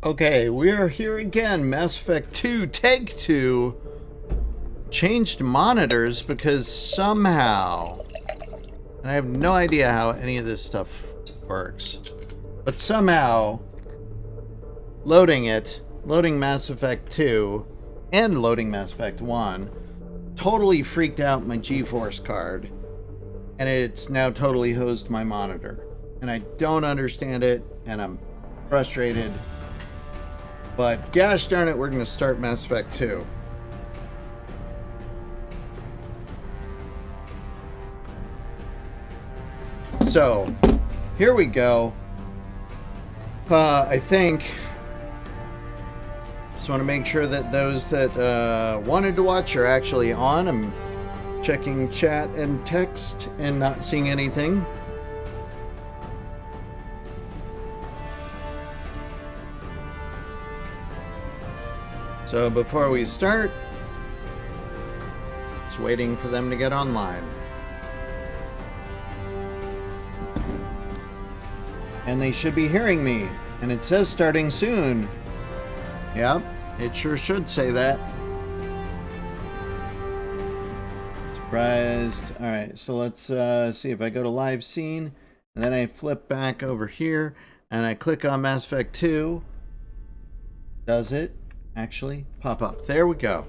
Okay, we are here again. Mass Effect 2 Take 2 changed monitors because somehow, and I have no idea how any of this stuff works, but somehow loading Mass Effect 2 and loading Mass Effect 1 totally freaked out my GeForce card, and it's now totally hosed my monitor. And I don't understand it, and I'm frustrated. But gosh darn it, we're going to start Mass Effect 2. So, here we go. I think... Just want to make sure that those that wanted to watch are actually on. I'm checking chat and text and not seeing anything. So before we start, just waiting for them to get online. And they should be hearing me. And it says starting soon. Yep, it sure should say that. Surprised. Alright, so let's see if I go to live scene. And then I flip back over here. And I click on Mass Effect 2. Does it actually pop up? There we go.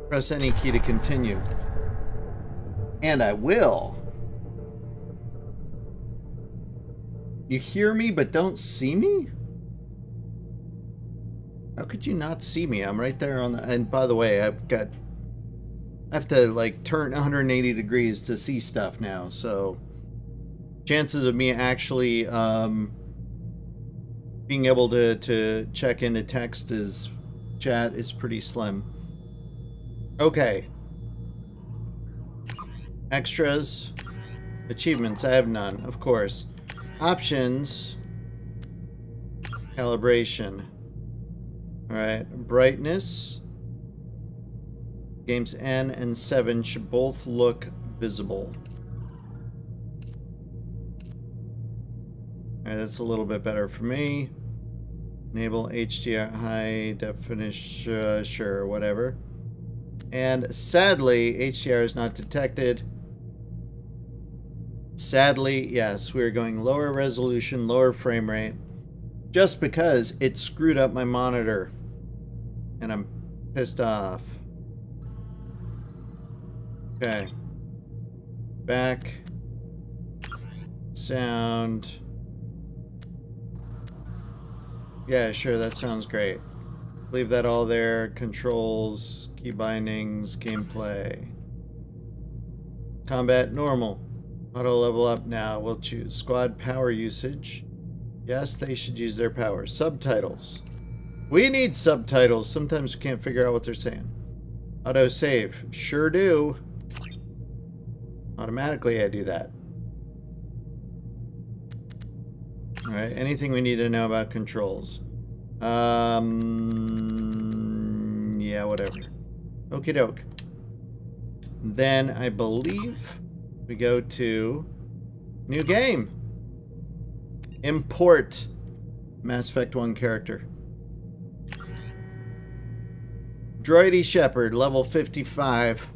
Press any key to continue. And I will. You hear me but don't see me? How could you not see me? I'm right there on the... And by the way, I have to like turn 180 degrees to see stuff now, so chances of me actually being able to check into text is chat is pretty slim. Okay. Extras. Achievements, I have none, of course. Options. Calibration. Alright, brightness. Games N and 7 should both look visible. Alright, that's a little bit better for me. Enable HDR high definition, sure, whatever. And sadly, HDR is not detected. Sadly, yes, we're going lower resolution, lower frame rate. Just because it screwed up my monitor. And I'm pissed off. Okay. Back. Sound. Yeah, sure, that sounds great. Leave that all there. Controls, key bindings, gameplay. Combat, normal. Auto level up now. We'll choose squad power usage. Yes, they should use their power. Subtitles. We need subtitles. Sometimes we can't figure out what they're saying. Auto save. Sure do. Automatically I do that. Alright, anything we need to know about controls? Yeah, whatever. Okie doke. Then I believe we go to new game. Import Mass Effect 1 character. Droid Shepard, level 55.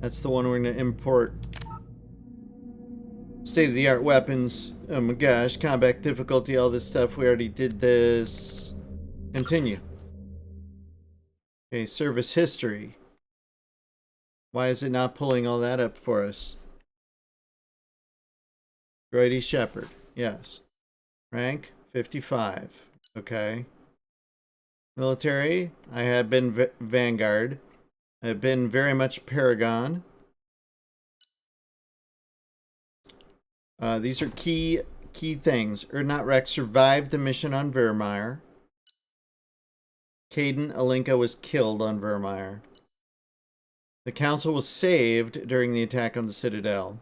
That's the one we're going to import. State-of-the-art weapons. Oh my gosh, combat difficulty, all this stuff. We already did this. Continue. Okay, service history. Why is it not pulling all that up for us? Droid Shepard, yes. Rank 55. Okay. Military, I had been Vanguard. I've been very much Paragon. These are key things. Erdnot Rex survived the mission on Vermeer. Caden Alinka was killed on Vermeer. The council was saved during the attack on the Citadel.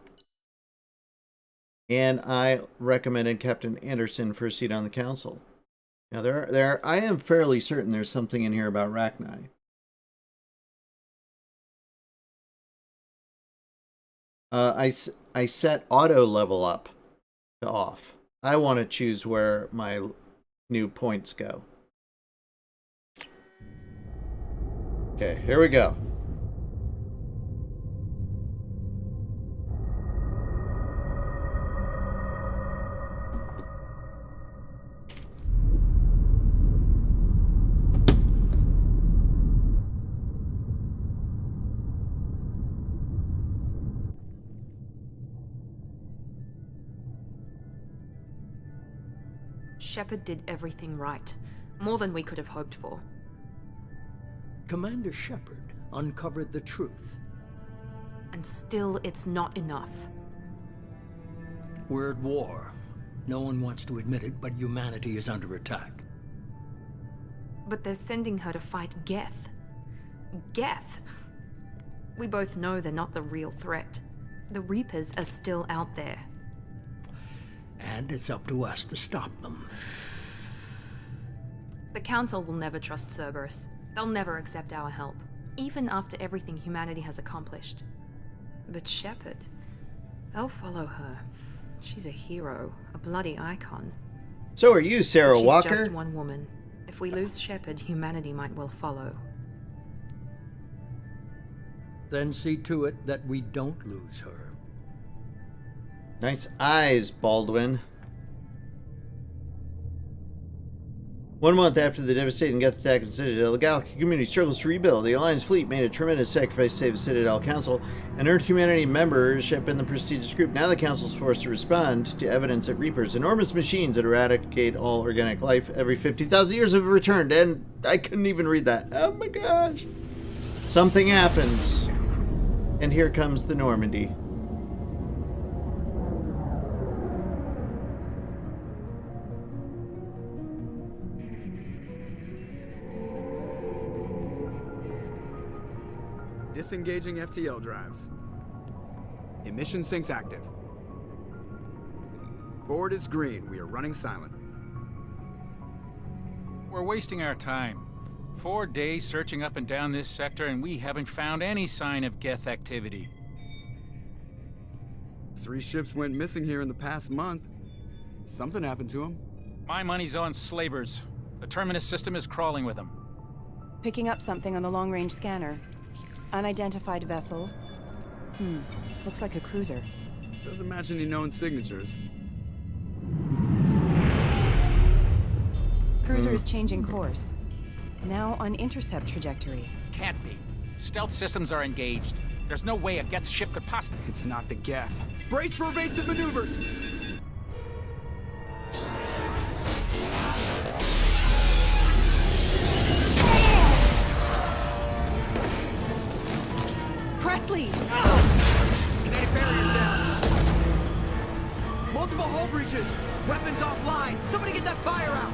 And I recommended Captain Anderson for a seat on the council. Now I am fairly certain there's something in here about Rachni. I set auto level up to off. I want to choose where my new points go. Okay, here we go. Shepard did everything right. More than we could have hoped for. Commander Shepard uncovered the truth. And still, it's not enough. We're at war. No one wants to admit it, but humanity is under attack. But they're sending her to fight Geth. Geth! We both know they're not the real threat. The Reapers are still out there. And it's up to us to stop them. The Council will never trust Cerberus. They'll never accept our help, even after everything humanity has accomplished. But Shepard, they'll follow her. She's a hero, a bloody icon. So are you, Sarah Walker? She's just one woman. If we lose Shepard, humanity might well follow. Then see to it that we don't lose her. Nice eyes, Baldwin. 1 month after the devastating Geth attack in Citadel, the Galactic community struggles to rebuild. The Alliance fleet made a tremendous sacrifice to save the Citadel Council, and earned humanity membership in the prestigious group. Now the Council's forced to respond to evidence that Reapers, enormous machines that eradicate all organic life every 50,000 years, have returned. And I couldn't even read that. Oh my gosh. Something happens. And here comes the Normandy. Disengaging FTL drives. Emission sinks active. Board is green. We are running silent. We're wasting our time. 4 days searching up and down this sector, and we haven't found any sign of Geth activity. 3 ships went missing here in the past month. Something happened to them. My money's on slavers. The Terminus system is crawling with them. Picking up something on the long-range scanner. Unidentified vessel. Looks like a cruiser. Doesn't match any known signatures. Cruiser is changing course. Now on intercept trajectory. Can't be. Stealth systems are engaged. There's no way a Geth ship could possibly... It's not the Geth. Brace for evasive maneuvers! Presley! Kinetic barriers down. Multiple hull breaches. Weapons offline. Somebody get that fire out.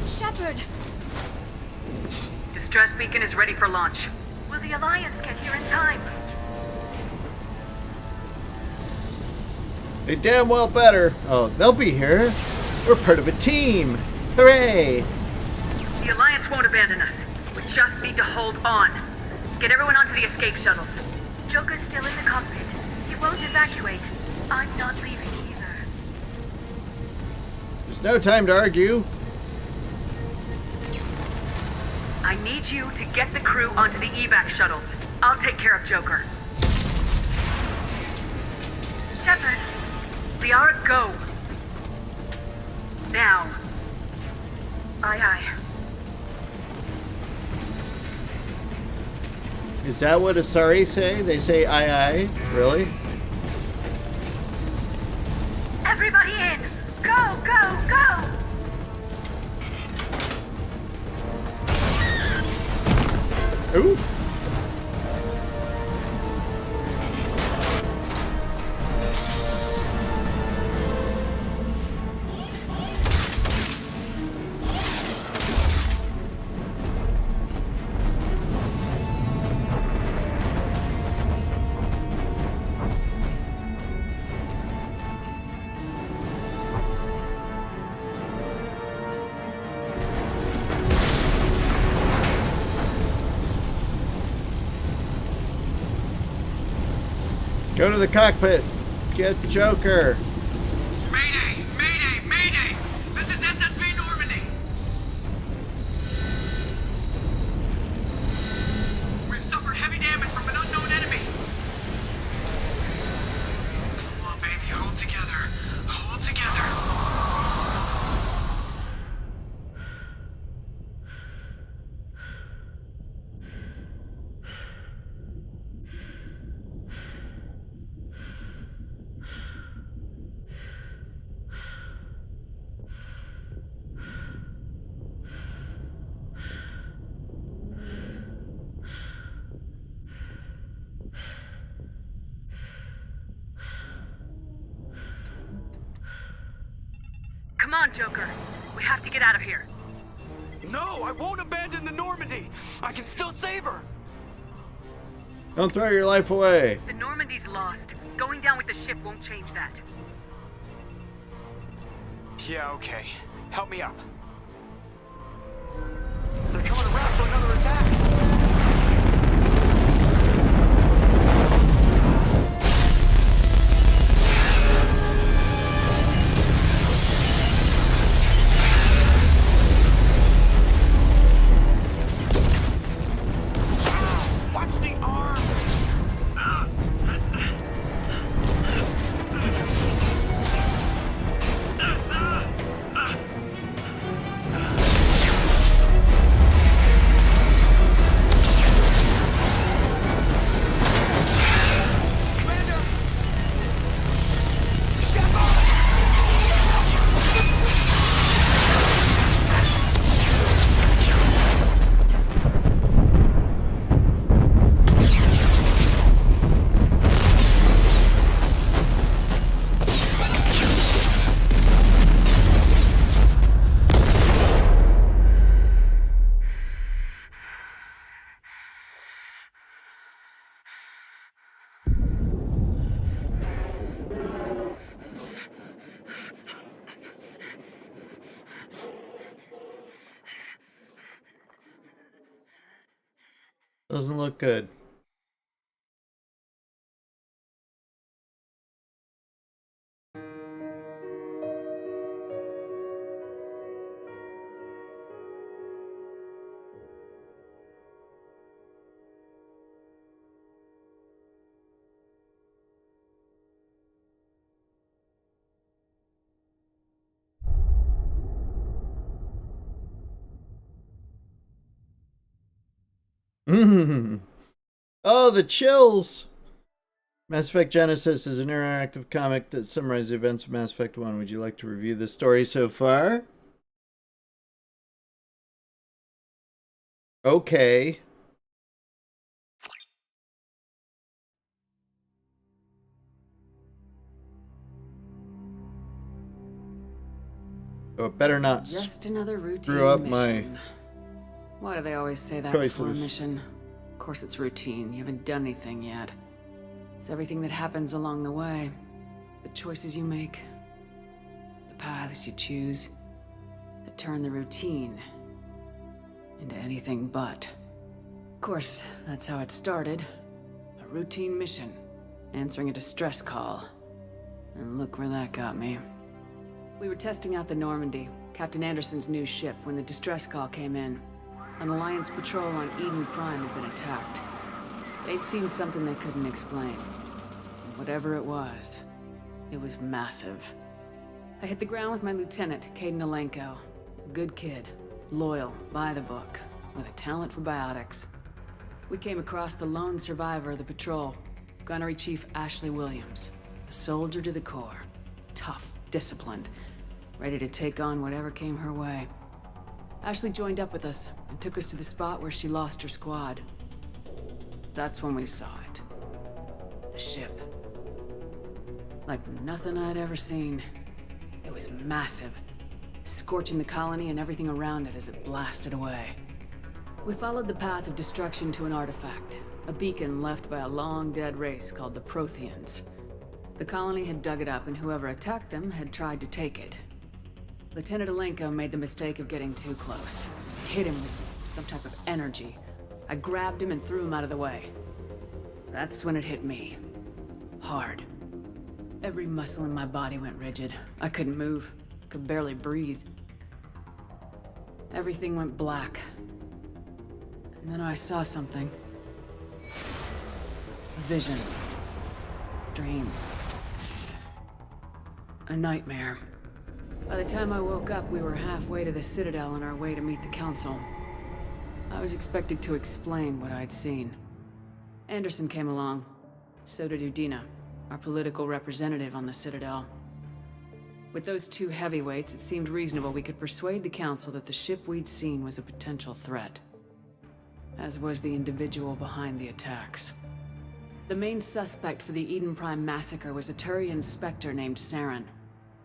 Shepard! Distress beacon is ready for launch. Will the Alliance get here in time? They damn well better. Oh, they'll be here. We're part of a team. Hooray! The Alliance won't abandon us. We just need to hold on. Get everyone onto the escape shuttles. Joker's still in the cockpit. He won't evacuate. I'm not leaving either. There's no time to argue. I need you to get the crew onto the evac shuttles. I'll take care of Joker. Shepard, Liara, go. Now. Aye, aye. Is that what Asari say? They say aye aye? Really? Everybody in! Go, go, go! Oof. Go to the cockpit. Get Joker. Mayday! Mayday! Mayday! This is SSV Normandy! We've suffered heavy damage from an unknown enemy. Come on, baby, hold together. Hold together. Come on, Joker. We have to get out of here. No, I won't abandon the Normandy. I can still save her. Don't throw your life away. The Normandy's lost. Going down with the ship won't change that. Yeah, okay. Help me up. They're coming around for another attack. Watch the arm! Doesn't look good. Oh, the chills! Mass Effect Genesis is an interactive comic that summarizes the events of Mass Effect 1. Would you like to review the story so far? Okay. Oh, it better not Just another routine screw up mission. my... Why do they always say that choices. before a mission? Of course it's routine. You haven't done anything yet. It's everything that happens along the way. The choices you make. The paths you choose. That turn the routine into anything but. Of course, that's how it started. A routine mission. Answering a distress call. And look where that got me. We were testing out the Normandy, Captain Anderson's new ship, when the distress call came in. An Alliance patrol on Eden Prime had been attacked. They'd seen something they couldn't explain. And whatever it was massive. I hit the ground with my lieutenant, Caden Alenko. A good kid, loyal, by the book, with a talent for biotics. We came across the lone survivor of the patrol, Gunnery Chief Ashley Williams. A soldier to the core. Tough, disciplined, ready to take on whatever came her way. Ashley joined up with us and took us to the spot where she lost her squad. That's when we saw it. The ship. Like nothing I'd ever seen. It was massive, scorching the colony and everything around it as it blasted away. We followed the path of destruction to an artifact, a beacon left by a long-dead race called the Protheans. The colony had dug it up, and whoever attacked them had tried to take it. Lieutenant Alenko made the mistake of getting too close. Hit him with some type of energy. I grabbed him and threw him out of the way. That's when it hit me. Hard. Every muscle in my body went rigid. I couldn't move. Could barely breathe. Everything went black. And then I saw something. A vision. Dream. A nightmare. By the time I woke up, we were halfway to the Citadel on our way to meet the Council. I was expected to explain what I'd seen. Anderson came along. So did Udina, our political representative on the Citadel. With those two heavyweights, it seemed reasonable we could persuade the Council that the ship we'd seen was a potential threat. As was the individual behind the attacks. The main suspect for the Eden Prime massacre was a Turian Spectre named Saren.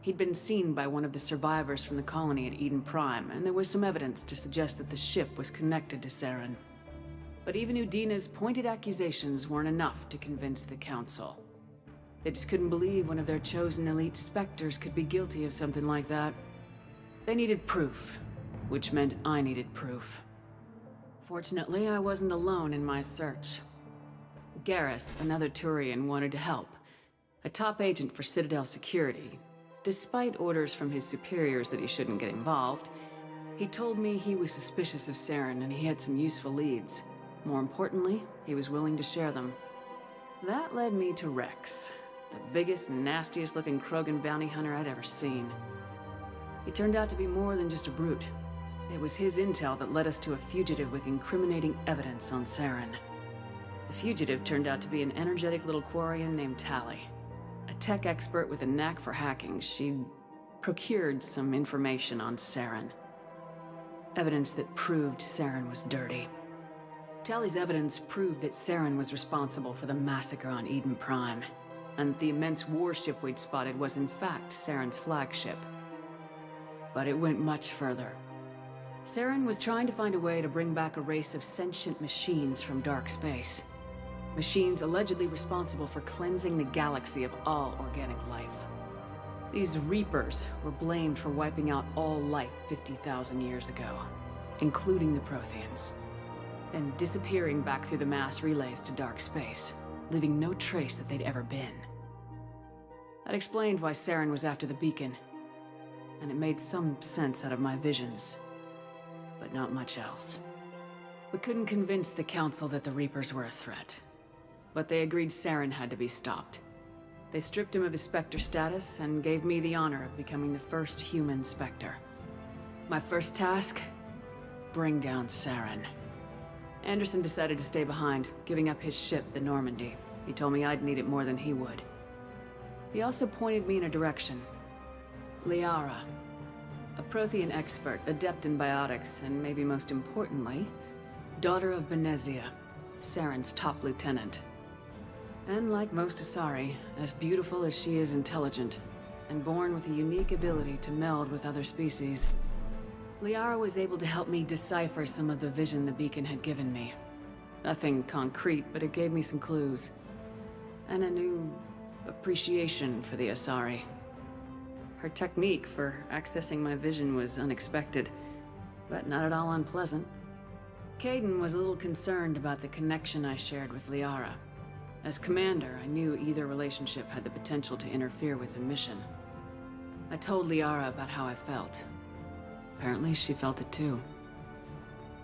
He'd been seen by one of the survivors from the colony at Eden Prime, and there was some evidence to suggest that the ship was connected to Saren. But even Udina's pointed accusations weren't enough to convince the Council. They just couldn't believe one of their chosen elite Spectres could be guilty of something like that. They needed proof, which meant I needed proof. Fortunately, I wasn't alone in my search. Garrus, another Turian, wanted to help. A top agent for Citadel security. Despite orders from his superiors that he shouldn't get involved, he told me he was suspicious of Saren and he had some useful leads. More importantly, he was willing to share them. That led me to Rex, the biggest, nastiest looking Krogan bounty hunter I'd ever seen. He turned out to be more than just a brute. It was his intel that led us to a fugitive with incriminating evidence on Saren. The fugitive turned out to be an energetic little Quarian named Tali. A tech expert with a knack for hacking. She'd procured some information on Saren. Evidence that proved Saren was dirty. Tali's evidence proved that Saren was responsible for the massacre on Eden Prime, and the immense warship we'd spotted was in fact Saren's flagship. But it went much further. Saren was trying to find a way to bring back a race of sentient machines from dark space. Machines allegedly responsible for cleansing the galaxy of all organic life. These Reapers were blamed for wiping out all life 50,000 years ago, including the Protheans, then disappearing back through the mass relays to dark space, leaving no trace that they'd ever been. That explained why Saren was after the beacon, and it made some sense out of my visions, but not much else. We couldn't convince the Council that the Reapers were a threat, but they agreed Saren had to be stopped. They stripped him of his Spectre status and gave me the honor of becoming the first human Spectre. My first task? Bring down Saren. Anderson decided to stay behind, giving up his ship, the Normandy. He told me I'd need it more than he would. He also pointed me in a direction. Liara. A Prothean expert, adept in biotics, and maybe most importantly, daughter of Benezia, Saren's top lieutenant. And like most Asari, as beautiful as she is intelligent, and born with a unique ability to meld with other species. Liara was able to help me decipher some of the vision the beacon had given me. Nothing concrete, but it gave me some clues. And a new appreciation for the Asari. Her technique for accessing my vision was unexpected, but not at all unpleasant. Kaidan was a little concerned about the connection I shared with Liara. As commander, I knew either relationship had the potential to interfere with the mission. I told Liara about how I felt. Apparently, she felt it too.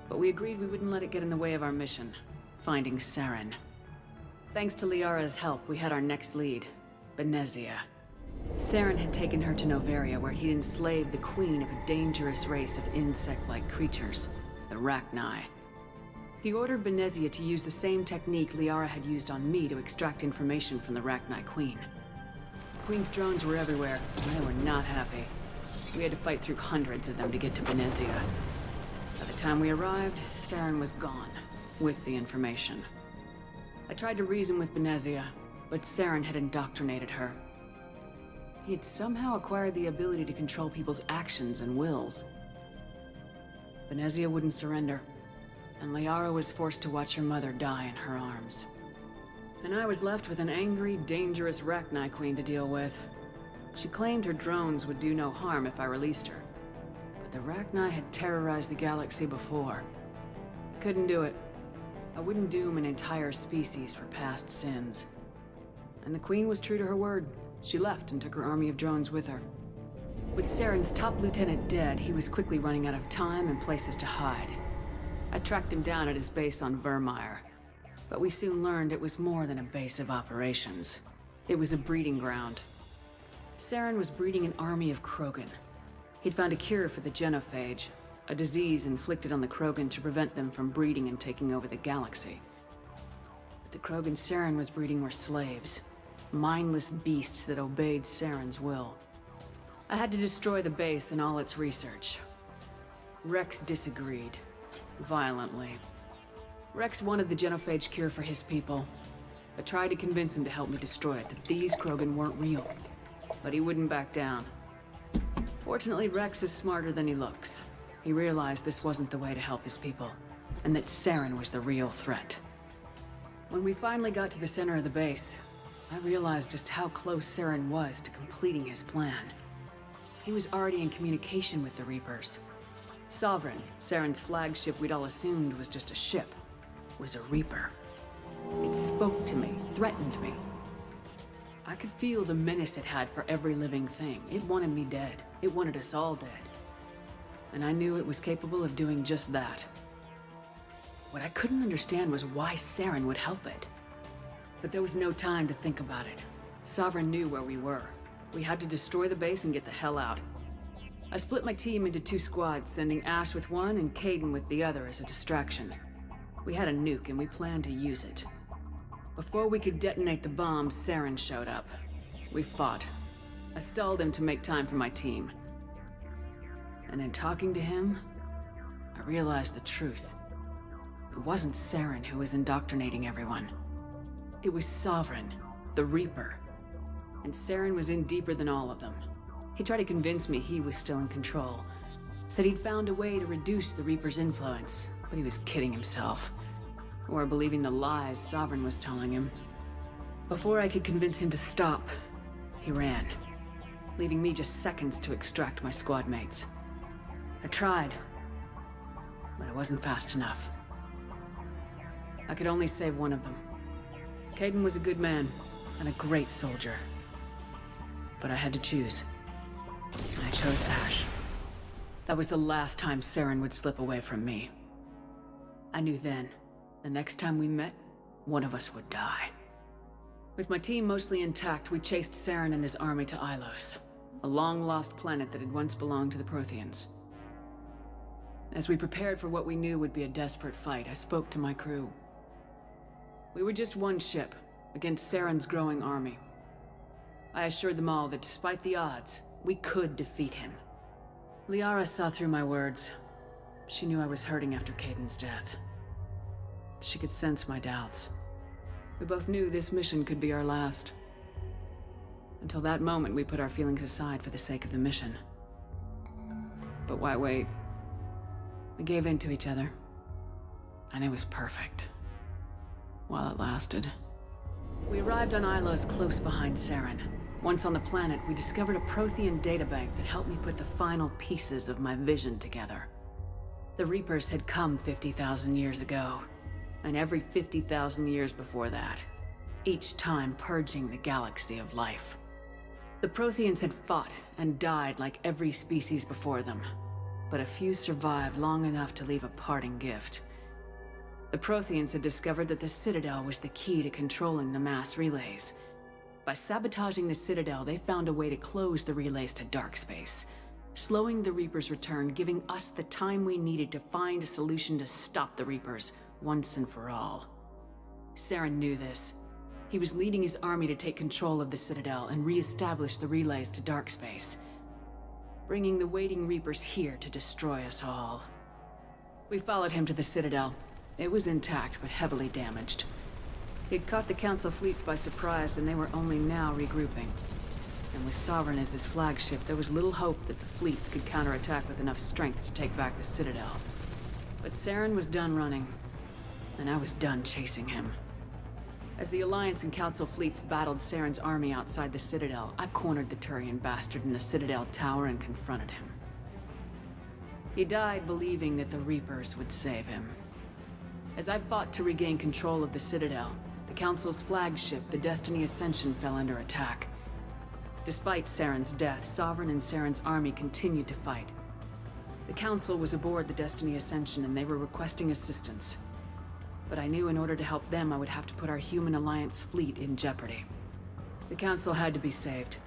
But we agreed we wouldn't let it get in the way of our mission, finding Saren. Thanks to Liara's help, we had our next lead, Benezia. Saren had taken her to Noveria, where he'd enslaved the queen of a dangerous race of insect-like creatures, the Rachni. He ordered Benezia to use the same technique Liara had used on me to extract information from the Rachni Queen. The Queen's drones were everywhere, and they were not happy. We had to fight through hundreds of them to get to Benezia. By the time we arrived, Saren was gone, with the information. I tried to reason with Benezia, but Saren had indoctrinated her. He had somehow acquired the ability to control people's actions and wills. Benezia wouldn't surrender, and Liara was forced to watch her mother die in her arms. And I was left with an angry, dangerous Rachni Queen to deal with. She claimed her drones would do no harm if I released her. But the Rachni had terrorized the galaxy before. I couldn't do it. I wouldn't doom an entire species for past sins. And the Queen was true to her word. She left and took her army of drones with her. With Saren's top lieutenant dead, he was quickly running out of time and places to hide. I tracked him down at his base on Vermeer, but we soon learned it was more than a base of operations. It was a breeding ground. Saren was breeding an army of Krogan. He'd found a cure for the genophage, a disease inflicted on the Krogan to prevent them from breeding and taking over the galaxy. But the Krogan Saren was breeding were slaves, mindless beasts that obeyed Saren's will. I had to destroy the base and all its research. Rex disagreed, violently. Rex wanted the genophage cure for his people. I tried to convince him to help me destroy it, that these Krogan weren't real. But he wouldn't back down. Fortunately, Rex is smarter than he looks. He realized this wasn't the way to help his people, and that Saren was the real threat. When we finally got to the center of the base, I realized just how close Saren was to completing his plan. He was already in communication with the Reapers. Sovereign, Saren's flagship we'd all assumed was just a ship, was a Reaper. It spoke to me, threatened me. I could feel the menace it had for every living thing. It wanted me dead. It wanted us all dead. And I knew it was capable of doing just that. What I couldn't understand was why Saren would help it. But there was no time to think about it. Sovereign knew where we were. We had to destroy the base and get the hell out. I split my team into 2 squads, sending Ash with one and Caden with the other as a distraction. We had a nuke and we planned to use it. Before we could detonate the bombs, Saren showed up. We fought. I stalled him to make time for my team. And in talking to him, I realized the truth. It wasn't Saren who was indoctrinating everyone. It was Sovereign, the Reaper. And Saren was in deeper than all of them. He tried to convince me he was still in control. Said he'd found a way to reduce the Reaper's influence, but he was kidding himself. Or believing the lies Sovereign was telling him. Before I could convince him to stop, he ran, leaving me just seconds to extract my squad mates. I tried, but I wasn't fast enough. I could only save one of them. Caden was a good man and a great soldier. But I had to choose. And I chose Ash. That was the last time Saren would slip away from me. I knew then, the next time we met, one of us would die. With my team mostly intact, we chased Saren and his army to Ilos, a long-lost planet that had once belonged to the Protheans. As we prepared for what we knew would be a desperate fight, I spoke to my crew. We were just one ship, against Saren's growing army. I assured them all that despite the odds, we could defeat him. Liara saw through my words. She knew I was hurting after Caden's death. She could sense my doubts. We both knew this mission could be our last. Until that moment, we put our feelings aside for the sake of the mission. But why wait? We gave in to each other. And it was perfect. While it lasted. We arrived on Ilos close behind Saren. Once on the planet, we discovered a Prothean databank that helped me put the final pieces of my vision together. The Reapers had come 50,000 years ago, and every 50,000 years before that, each time purging the galaxy of life. The Protheans had fought and died like every species before them, but a few survived long enough to leave a parting gift. The Protheans had discovered that the Citadel was the key to controlling the mass relays. By sabotaging the Citadel, they found a way to close the relays to dark space, slowing the Reapers' return, giving us the time we needed to find a solution to stop the Reapers once and for all. Saren knew this. He was leading his army to take control of the Citadel and re-establish the relays to dark space, bringing the waiting Reapers here to destroy us all. We followed him to the Citadel. It was intact, but heavily damaged. He'd caught the Council fleets by surprise, and they were only now regrouping. And with Sovereign as his flagship, there was little hope that the fleets could counterattack with enough strength to take back the Citadel. But Saren was done running, and I was done chasing him. As the Alliance and Council fleets battled Saren's army outside the Citadel, I cornered the Turian bastard in the Citadel tower and confronted him. He died believing that the Reapers would save him. As I fought to regain control of the Citadel, The Council's flagship, the Destiny Ascension, fell under attack. Despite Saren's death, Sovereign and Saren's army continued to fight. The Council was aboard the Destiny Ascension and they were requesting assistance. But I knew in order to help them, I would have to put our Human Alliance fleet in jeopardy. The Council had to be saved.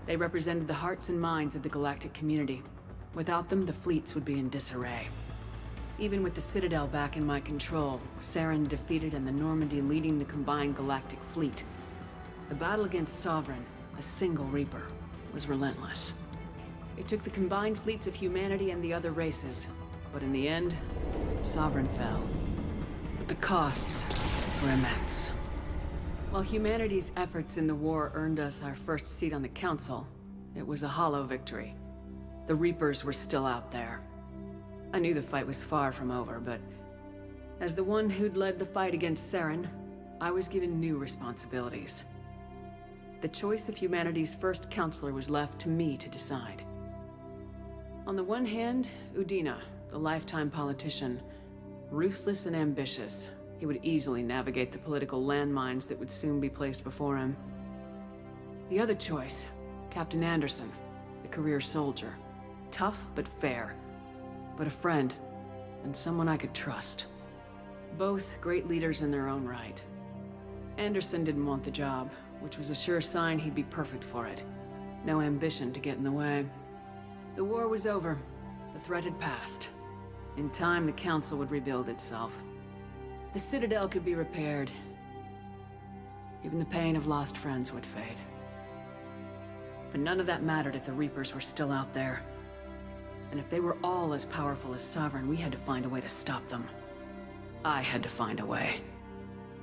They represented the hearts and minds of the galactic community. Without them, the fleets would be in disarray. Even with the Citadel back in my control, Saren defeated and the Normandy leading the combined galactic fleet, the battle against Sovereign, a single Reaper, was relentless. It took the combined fleets of humanity and the other races, but in the end, Sovereign fell. But the costs were immense. While humanity's efforts in the war earned us our first seat on the Council, it was a hollow victory. The Reapers were still out there. I knew the fight was far from over, but as the one who'd led the fight against Saren, I was given new responsibilities. The choice of humanity's first counselor was left to me to decide. On the one hand, Udina, the lifetime politician, ruthless and ambitious, he would easily navigate the political landmines that would soon be placed before him. The other choice, Captain Anderson, the career soldier, tough but fair, but a friend, and someone I could trust. Both great leaders in their own right. Anderson didn't want the job, which was a sure sign he'd be perfect for it. No ambition to get in the way. The war was over. The threat had passed. In time, the Council would rebuild itself. The Citadel could be repaired. Even the pain of lost friends would fade. But none of that mattered if the Reapers were still out there. And if they were all as powerful as Sovereign, we had to find a way to stop them. I had to find a way.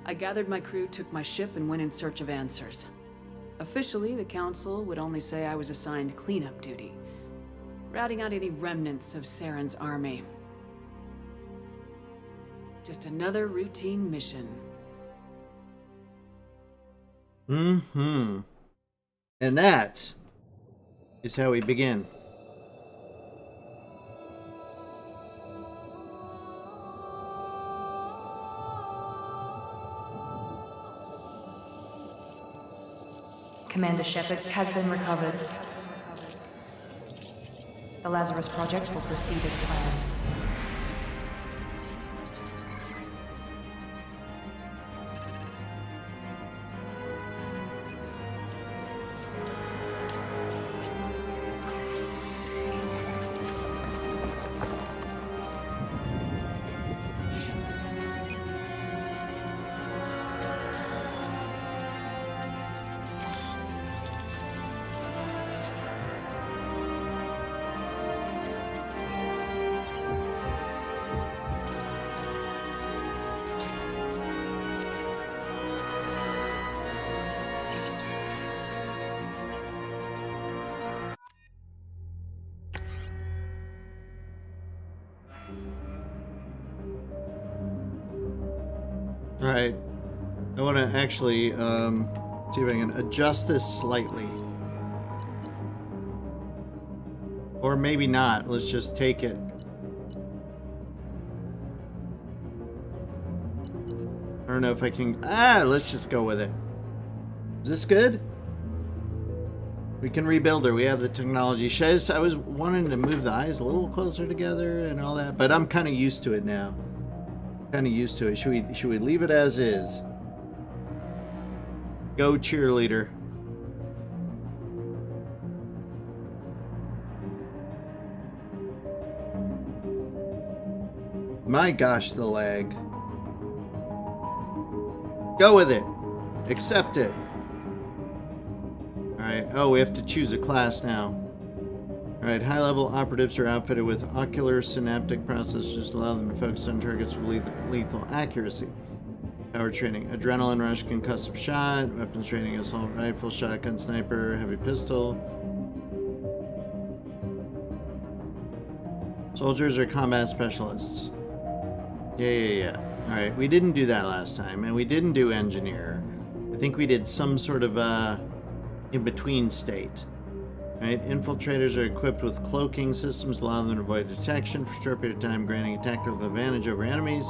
I gathered my crew, took my ship, and went in search of answers. Officially, the Council would only say I was assigned cleanup duty, routing out any remnants of Saren's army. Just another routine mission. Mm-hmm. And that is how we begin. Commander Shepard has been recovered. The Lazarus Project will proceed as planned. Alright, I want to actually see if I can adjust this slightly. Or maybe not, let's just take it. I don't know if I can... let's just go with it. Is this good? We can rebuild her, we have the technology. I was wanting to move the eyes a little closer together and all that, but I'm kind of used to it now. Kind of used to it. Should we leave it as is? Go cheerleader. My gosh, the lag. Go with it. Accept it. Alright, oh, we have to choose a class now. Alright, high-level operatives are outfitted with ocular synaptic processors to allow them to focus on targets with lethal accuracy. Power training, adrenaline rush, concussive shot, weapons training, assault rifle, shotgun, sniper, heavy pistol. Soldiers are combat specialists. Yeah. Alright, we didn't do that last time, and we didn't do engineer. I think we did some sort of in-between state. Right? Infiltrators are equipped with cloaking systems, allowing them to avoid detection for a short period of time, granting a tactical advantage over enemies.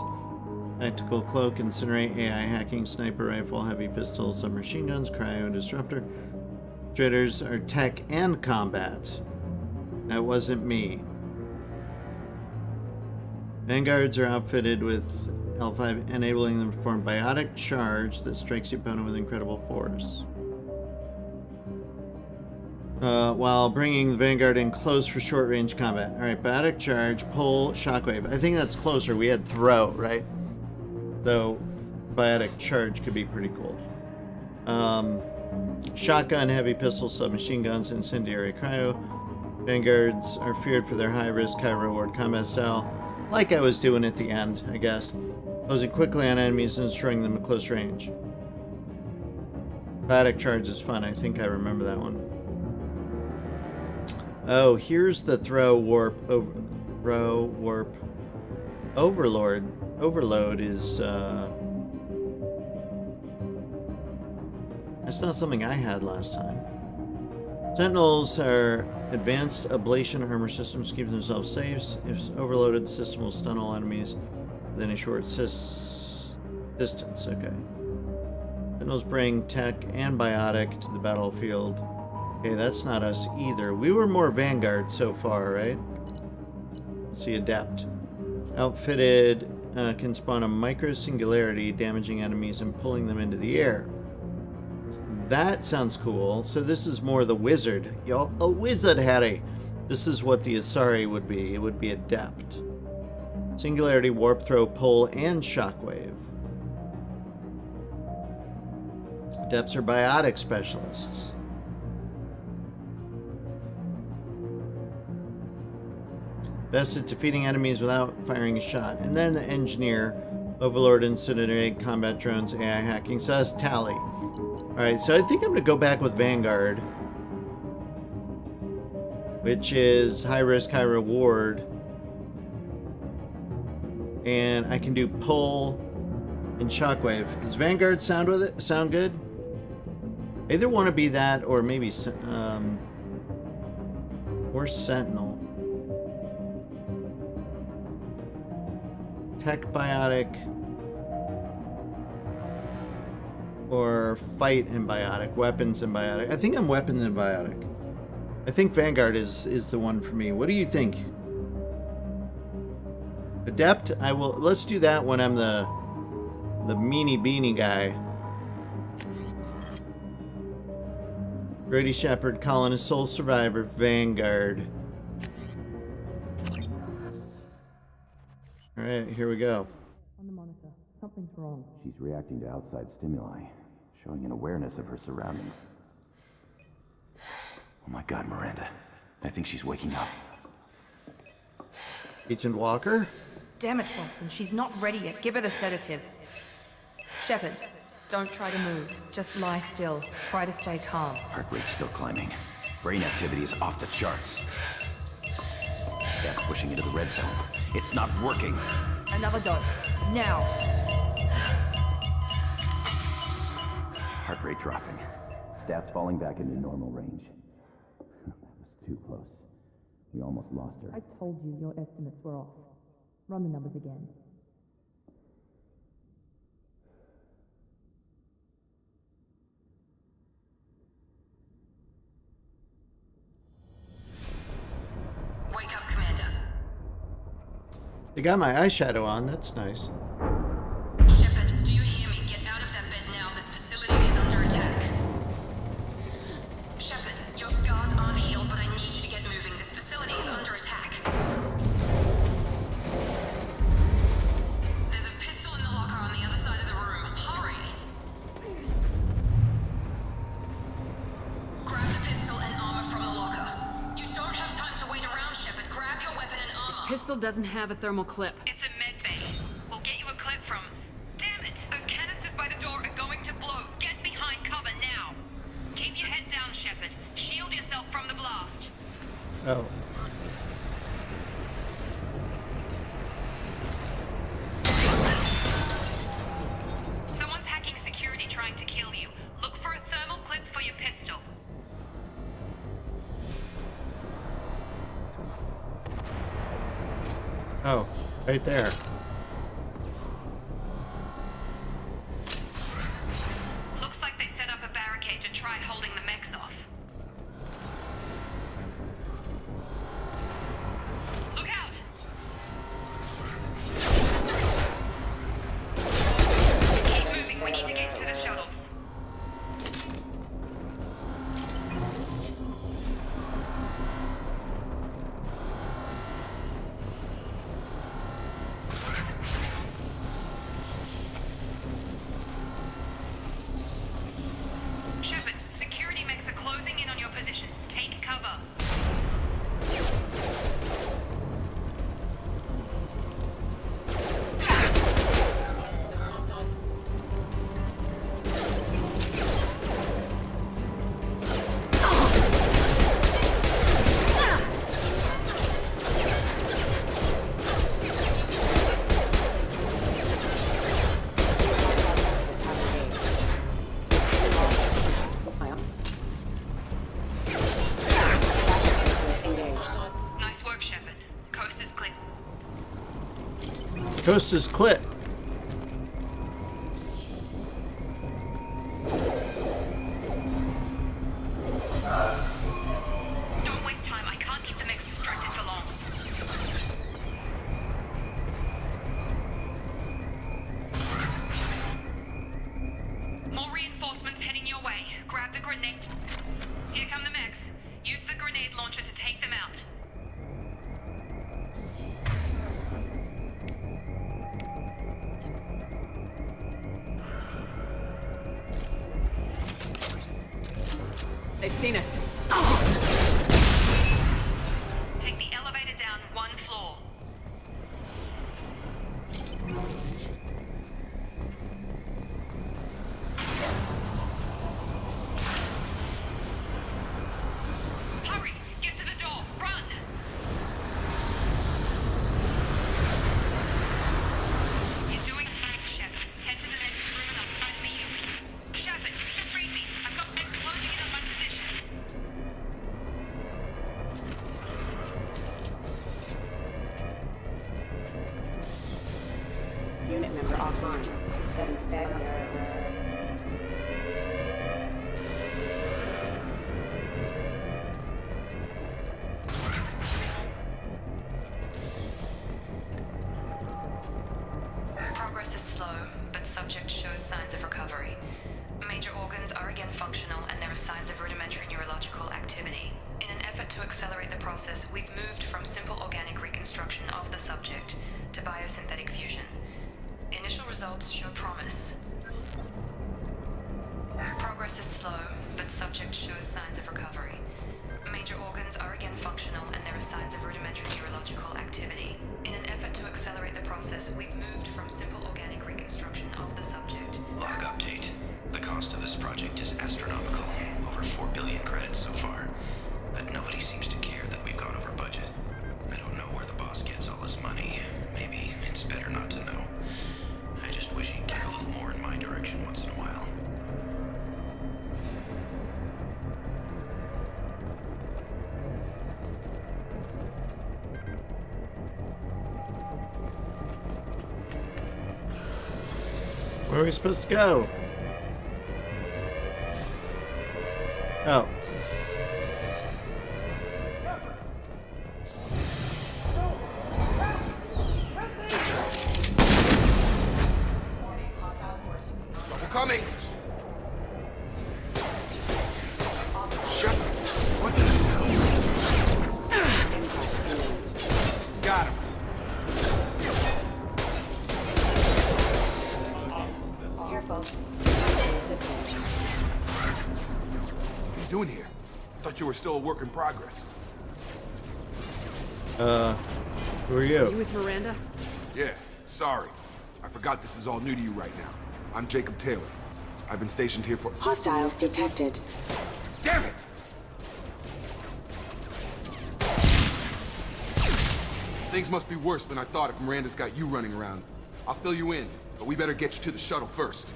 Tactical cloak, incinerate, AI hacking, sniper rifle, heavy pistol, submachine guns, cryo disruptor. Traders are tech and combat. That wasn't me. Vanguards are outfitted with L5, enabling them to perform biotic charge that strikes the opponent with incredible force. While bringing the Vanguard in close for short-range combat. Alright, biotic charge, pull, shockwave. I think that's closer. We had throw, right? Though biotic charge could be pretty cool. Shotgun, heavy pistol, submachine guns, incendiary cryo. Vanguards are feared for their high-risk, high-reward combat style. Like I was doing at the end, I guess. Closing quickly on enemies and destroying them at close range. Biotic charge is fun. I think I remember that one. Oh, here's the throw warp over. Throw warp. Overlord. Overload is. That's not something I had last time. Sentinels are advanced ablation armor systems, keep themselves safe. If overloaded, the system will stun all enemies within a short distance. Okay. Sentinels bring tech and biotic to the battlefield. Okay, that's not us either. We were more Vanguard so far, right? Let's see, Adept. Outfitted, can spawn a micro singularity, damaging enemies and pulling them into the air. That sounds cool. So this is more the wizard. Yo, a wizard, Harry. This is what the Asari would be. It would be Adept. Singularity, warp, throw, pull, and shockwave. Adepts are biotic specialists. Best at defeating enemies without firing a shot. And then the engineer, overlord, incinerate, combat drones, AI hacking. So that's Tally. Alright, so I think I'm going to go back with Vanguard, which is high risk, high reward. And I can do pull and shockwave. Does Vanguard sound good? Either want to be that or maybe or Sentinel. Tech biotic or fight and biotic, weapons and biotic. I think I'm weapons and biotic. I think Vanguard is the one for me. What do you think? Adept, I will. Let's do that when I'm the meanie beanie guy. Grady Shepard, colonist, sole survivor, Vanguard. All right, here we go. On the monitor, something's wrong. She's reacting to outside stimuli, showing an awareness of her surroundings. Oh my God, Miranda. I think she's waking up. Agent Walker? Damn it, Wilson. She's not ready yet. Give her the sedative. Shepard, don't try to move. Just lie still. Try to stay calm. Heart rate's still climbing. Brain activity is off the charts. Stats pushing into the red zone. It's not working. Another dose. Now. Heart rate dropping. Stats falling back into normal range. That was too close. We almost lost her. I told you your estimates were off. Run the numbers again. Wake up, Commander. They got my eyeshadow on. That's nice. Shepard, do you hear me? Get out of that bed now. This facility is under attack. Shepard, your scars aren't healed, but I need you to get moving. This facility is under attack. There's a pistol in the locker on the other side of the room. Hurry! Grab the pistol and armor from the locker. You don't have time to wait around, Shepard. Grab your weapon and armor. Pistol doesn't have a thermal clip. It's a med bay. We'll get you a clip from... Damn it! Those canisters by the door are going to blow. Get behind cover now. Keep your head down, Shepard. Shield yourself from the blast. Oh. Someone's hacking security trying to kill you. Look for a thermal clip for your pistol. Oh, right there. Coast is clit. Don't waste time. I can't keep the mix distracted for long. More reinforcements heading your way. Grab the grenade. Here come the mechs. Use the grenade launcher to take them out. They've seen us. Take the elevator down 1 floor. Hurry! Get to the door! Run! You're doing fine, Shep. Head to the next room and I'll try to meet you. Shepard, read me. I've got them closing in on my position. Unit member offline. Status failure. Progress is slow, but subject shows signs of recovery. Major organs are again functional, and there are signs of rudimentary neurological activity. In an effort to accelerate the process, we've moved from simple organic reconstruction of the subject to biosynthetic fusion. Initial results show promise. Progress is slow, but subject shows signs of recovery. Major organs are again functional, and there are signs of rudimentary neurological activity. In an effort to accelerate the process, we've moved from simple organic reconstruction of the subject. Log update. The cost of this project is astronomical. Over 4 billion credits so far. But nobody seems to care that we've gone over budget. I don't know where the boss gets all this money. Maybe it's better not to know. I just wish he'd care a little more in my direction once in a while. Where are we supposed to go? Oh. Trouble coming! Shepard, what the hell? Got him. Careful. What are you doing here? I thought you were still a work in progress. Who are you? You with Miranda? Yeah, sorry. I forgot this is all new to you right now. I'm Jacob Taylor. I've been stationed here for— Hostiles detected. Damn it! Things must be worse than I thought if Miranda's got you running around. I'll fill you in, but we better get you to the shuttle first.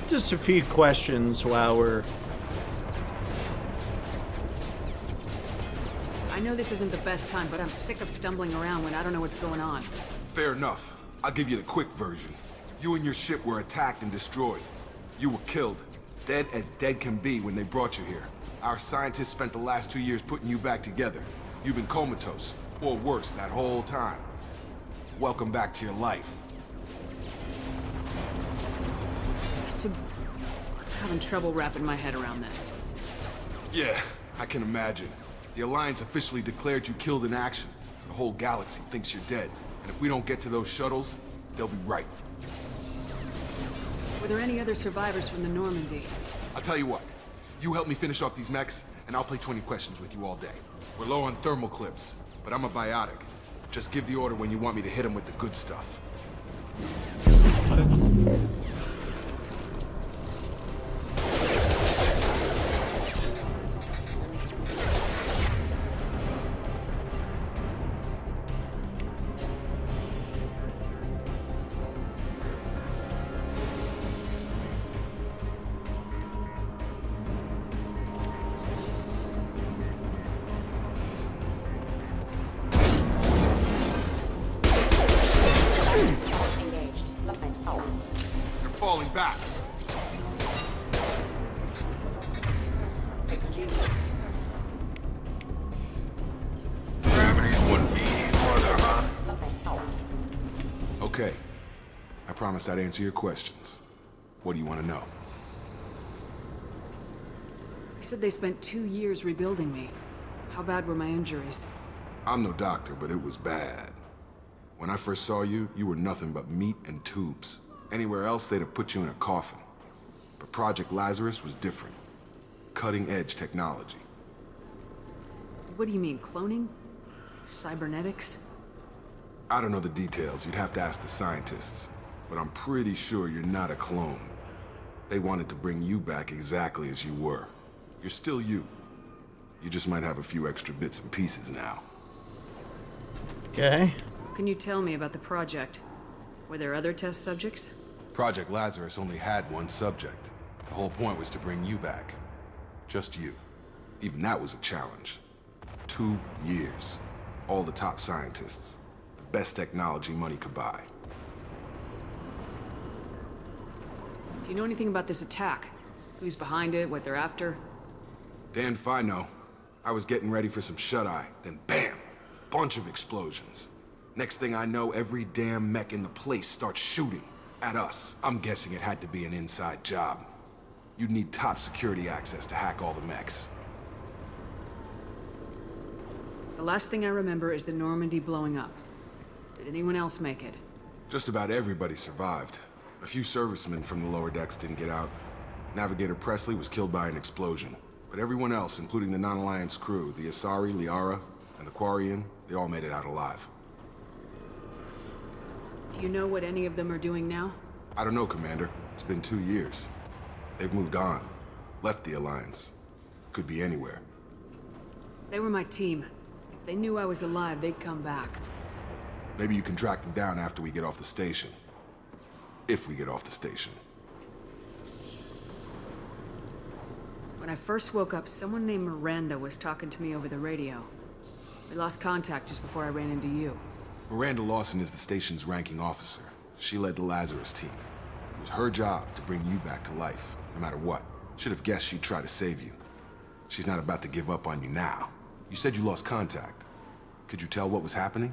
Just a few questions while we're... I know this isn't the best time, but I'm sick of stumbling around when I don't know what's going on. Fair enough. I'll give you the quick version. You and your ship were attacked and destroyed. You were killed. Dead as dead can be when they brought you here. Our scientists spent the last 2 years putting you back together. You've been comatose, or worse, that whole time. Welcome back to your life. I'm having trouble wrapping my head around this. Yeah, I can imagine. The Alliance officially declared you killed in action. The whole galaxy thinks you're dead. And if we don't get to those shuttles, they'll be right. Were there any other survivors from the Normandy? I'll tell you what. You help me finish off these mechs, and I'll play 20 questions with you all day. We're low on thermal clips, but I'm a biotic. Just give the order when you want me to hit them with the good stuff. Engaged. They're falling back. Excuse me. Gravity's one bead mother, huh? Okay. I promised I'd answer your questions. What do you want to know? You said they spent 2 years rebuilding me. How bad were my injuries? I'm no doctor, but it was bad. When I first saw you, you were nothing but meat and tubes. Anywhere else, they'd have put you in a coffin. But Project Lazarus was different. Cutting-edge technology. What do you mean, cloning? Cybernetics? I don't know the details. You'd have to ask the scientists. But I'm pretty sure you're not a clone. They wanted to bring you back exactly as you were. You're still you. You just might have a few extra bits and pieces now. Okay. Can you tell me about the project? Were there other test subjects? Project Lazarus only had one subject. The whole point was to bring you back. Just you. Even that was a challenge. 2 years. All the top scientists. The best technology money could buy. Do you know anything about this attack? Who's behind it, what they're after? Damned if I know. I was getting ready for some shut-eye, then bam! Bunch of explosions. Next thing I know, every damn mech in the place starts shooting at us. I'm guessing it had to be an inside job. You'd need top security access to hack all the mechs. The last thing I remember is the Normandy blowing up. Did anyone else make it? Just about everybody survived. A few servicemen from the lower decks didn't get out. Navigator Presley was killed by an explosion. But everyone else, including the non-Alliance crew, the Asari, Liara, and the Quarian, they all made it out alive. Do you know what any of them are doing now? I don't know, Commander. It's been 2 years. They've moved on. Left the Alliance. Could be anywhere. They were my team. If they knew I was alive, they'd come back. Maybe you can track them down after we get off the station. If we get off the station. When I first woke up, someone named Miranda was talking to me over the radio. We lost contact just before I ran into you. Miranda Lawson is the station's ranking officer. She led the Lazarus team. It was her job to bring you back to life, no matter what. Should have guessed she'd try to save you. She's not about to give up on you now. You said you lost contact. Could you tell what was happening?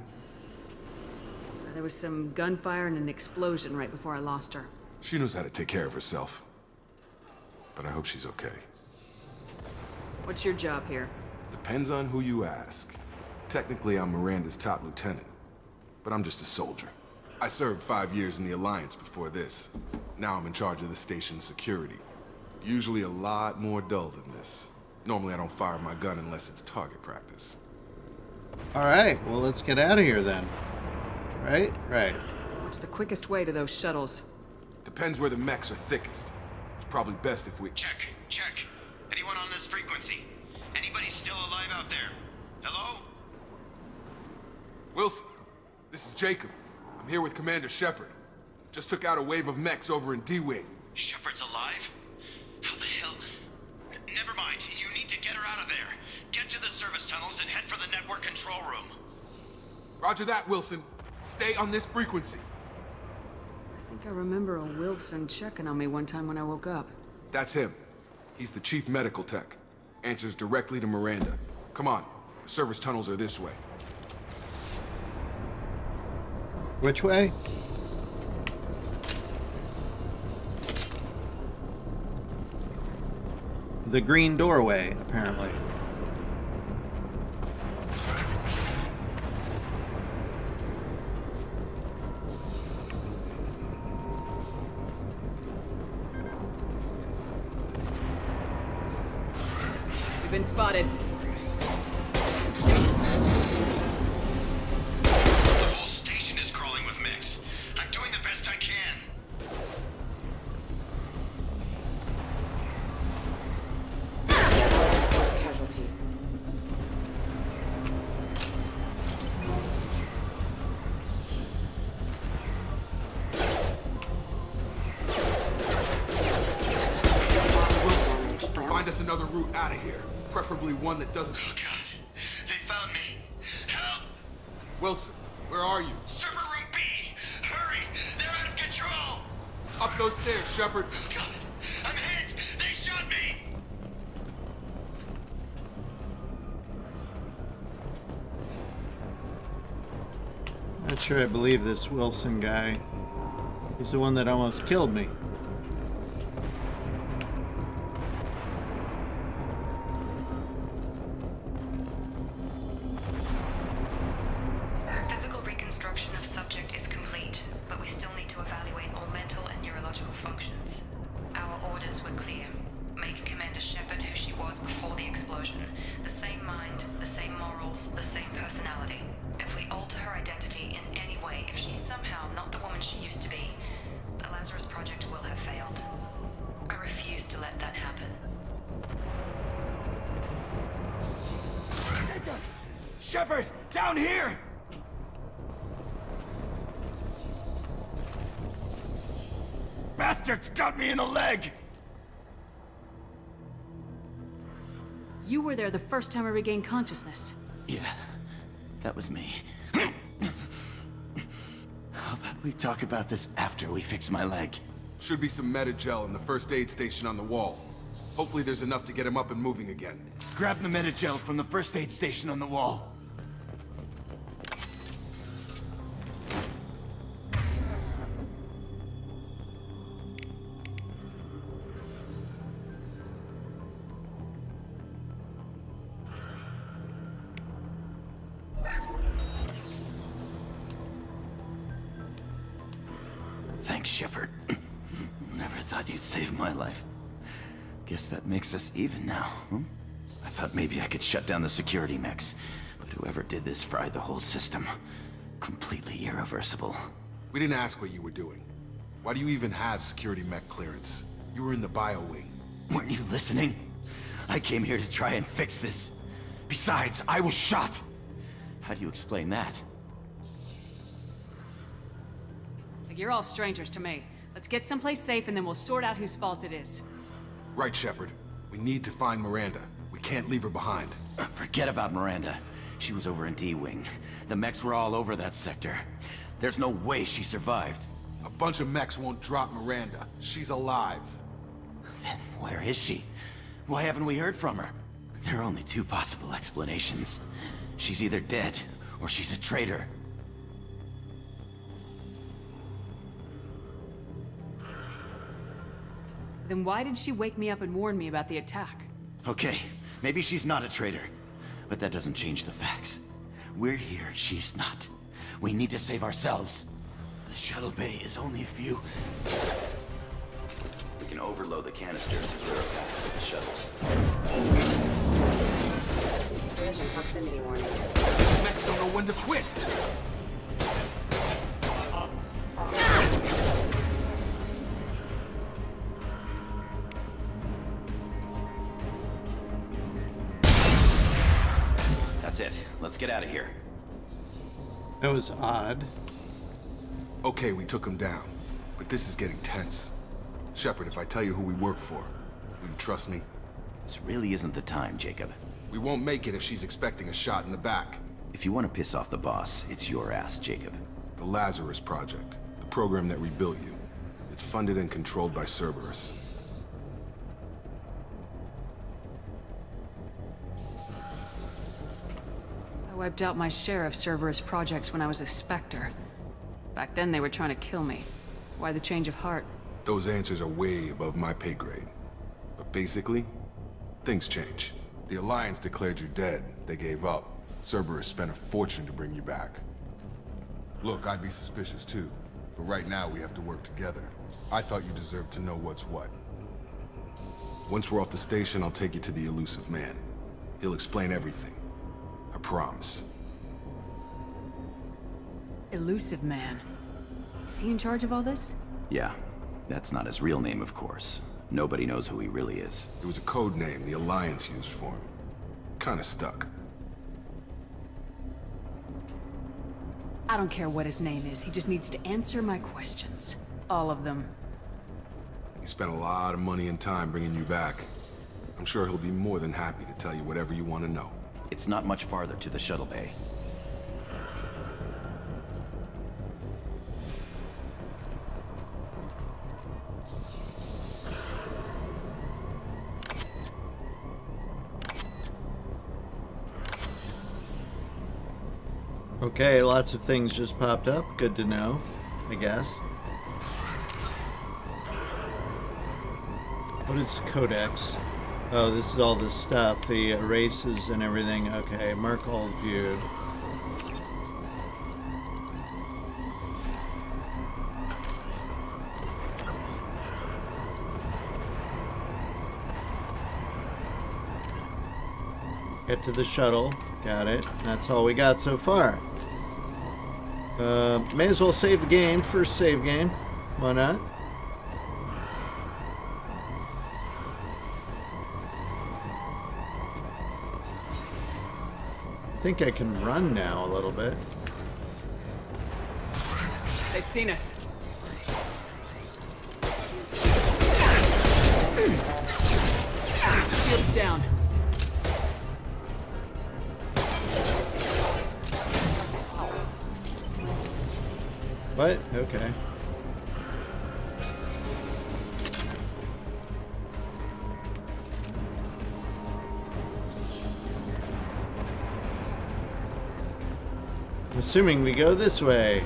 There was some gunfire and an explosion right before I lost her. She knows how to take care of herself. But I hope she's okay. What's your job here? Depends on who you ask. Technically, I'm Miranda's top lieutenant. But I'm just a soldier. I served 5 years in the Alliance before this. Now I'm in charge of the station's security. Usually a lot more dull than this. Normally I don't fire my gun unless it's target practice. Alright, well let's get out of here then. Right? Right. What's the quickest way to those shuttles? Depends where the mechs are thickest. It's probably best if we... Check. Anyone on this frequency? Anybody still alive out there? Hello? Wilson, this is Jacob. I'm here with Commander Shepard. Just took out a wave of mechs over in D-Wing. Shepard's alive? How the hell? Never mind. You need to get her out of there. Get to the service tunnels and head for the network control room. Roger that, Wilson. Stay on this frequency. I think I remember a Wilson checking on me one time when I woke up. That's him. He's the chief medical tech. Answers directly to Miranda. Come on. The service tunnels are this way. Which way? The green doorway, apparently. We've been spotted. The whole station is crawling with mechs. I'm doing the best I can. Casualty. Find us another route out of here. Preferably one that doesn't... Oh, God. They found me. Help! Wilson, where are you? Server room B! Hurry! Up those stairs, Shepard. God, I'm hit! They shot me! Not sure I believe this Wilson guy. He's the one that almost killed me. Physical reconstruction of subject is complete, but we still need to evaluate all mental and neurological functions. Our orders were clear. Make Commander Shepard who she was before the explosion. The same mind, the same morals, the same personality. If we alter her identity in any way, if she's somehow not the woman she used to be, the Lazarus Project will have failed. I refuse to let that happen. Shepard, down here! Bastards got me in the leg! You were there the first time I regained consciousness. Yeah, that was me. How about we talk about this after we fix my leg? Should be some Medi-gel in the first aid station on the wall. Hopefully there's enough to get him up and moving again. Grab the Medi-gel from the first aid station on the wall. Thanks, Shepard. Never thought you'd save my life. Guess that makes us even now, huh? I thought maybe I could shut down the security mechs, but whoever did this fried the whole system. Completely irreversible. We didn't ask what you were doing. Why do you even have security mech clearance? You were in the bio wing. Weren't you listening? I came here to try and fix this. Besides, I was shot. How do you explain that? Like, you're all strangers to me. Let's get someplace safe and then we'll sort out whose fault it is. Right, Shepard. We need to find Miranda. We can't leave her behind. Forget about Miranda. She was over in D-Wing. The mechs were all over that sector. There's no way she survived. A bunch of mechs won't drop Miranda. She's alive. Then where is she? Why haven't we heard from her? There are only two possible explanations. She's either dead, or she's a traitor. Then why did she wake me up and warn me about the attack? Okay, maybe she's not a traitor, but that doesn't change the facts. We're here, she's not. We need to save ourselves. The shuttle bay is only a few... We can overload the canisters to clear a path to the shuttles. Collision proximity warning. Mechs don't know when to quit. That's it. Let's get out of here. That was odd. Okay, we took him down. But this is getting tense. Shepard, if I tell you who we work for, will you trust me? This really isn't the time, Jacob. We won't make it if she's expecting a shot in the back. If you want to piss off the boss, it's your ass, Jacob. The Lazarus Project. The program that rebuilt you. It's funded and controlled by Cerberus. I wiped out my share of Cerberus projects when I was a Spectre. Back then they were trying to kill me. Why the change of heart? Those answers are way above my pay grade. But basically, things change. The Alliance declared you dead. They gave up. Cerberus spent a fortune to bring you back. Look, I'd be suspicious too. But right now we have to work together. I thought you deserved to know what's what. Once we're off the station, I'll take you to the elusive man. He'll explain everything. I promise. Elusive Man. Is he in charge of all this? Yeah, that's not his real name, of course. Nobody knows who he really is. It was a code name the Alliance used for him. Kinda stuck. I don't care what his name is. He just needs to answer my questions. All of them. He spent a lot of money and time bringing you back. I'm sure he'll be more than happy to tell you whatever you want to know. It's not much farther to the shuttle bay. Okay, lots of things just popped up. Good to know, I guess. What is Codex? Oh, this is all this stuff. The erases and everything. Okay, mark all viewed. Get to the shuttle. Got it. That's all we got so far. May as well save the game. First save game. Why not? I think I can run now a little bit. They've seen us. Shield's down. What? Okay. I'm assuming we go this way.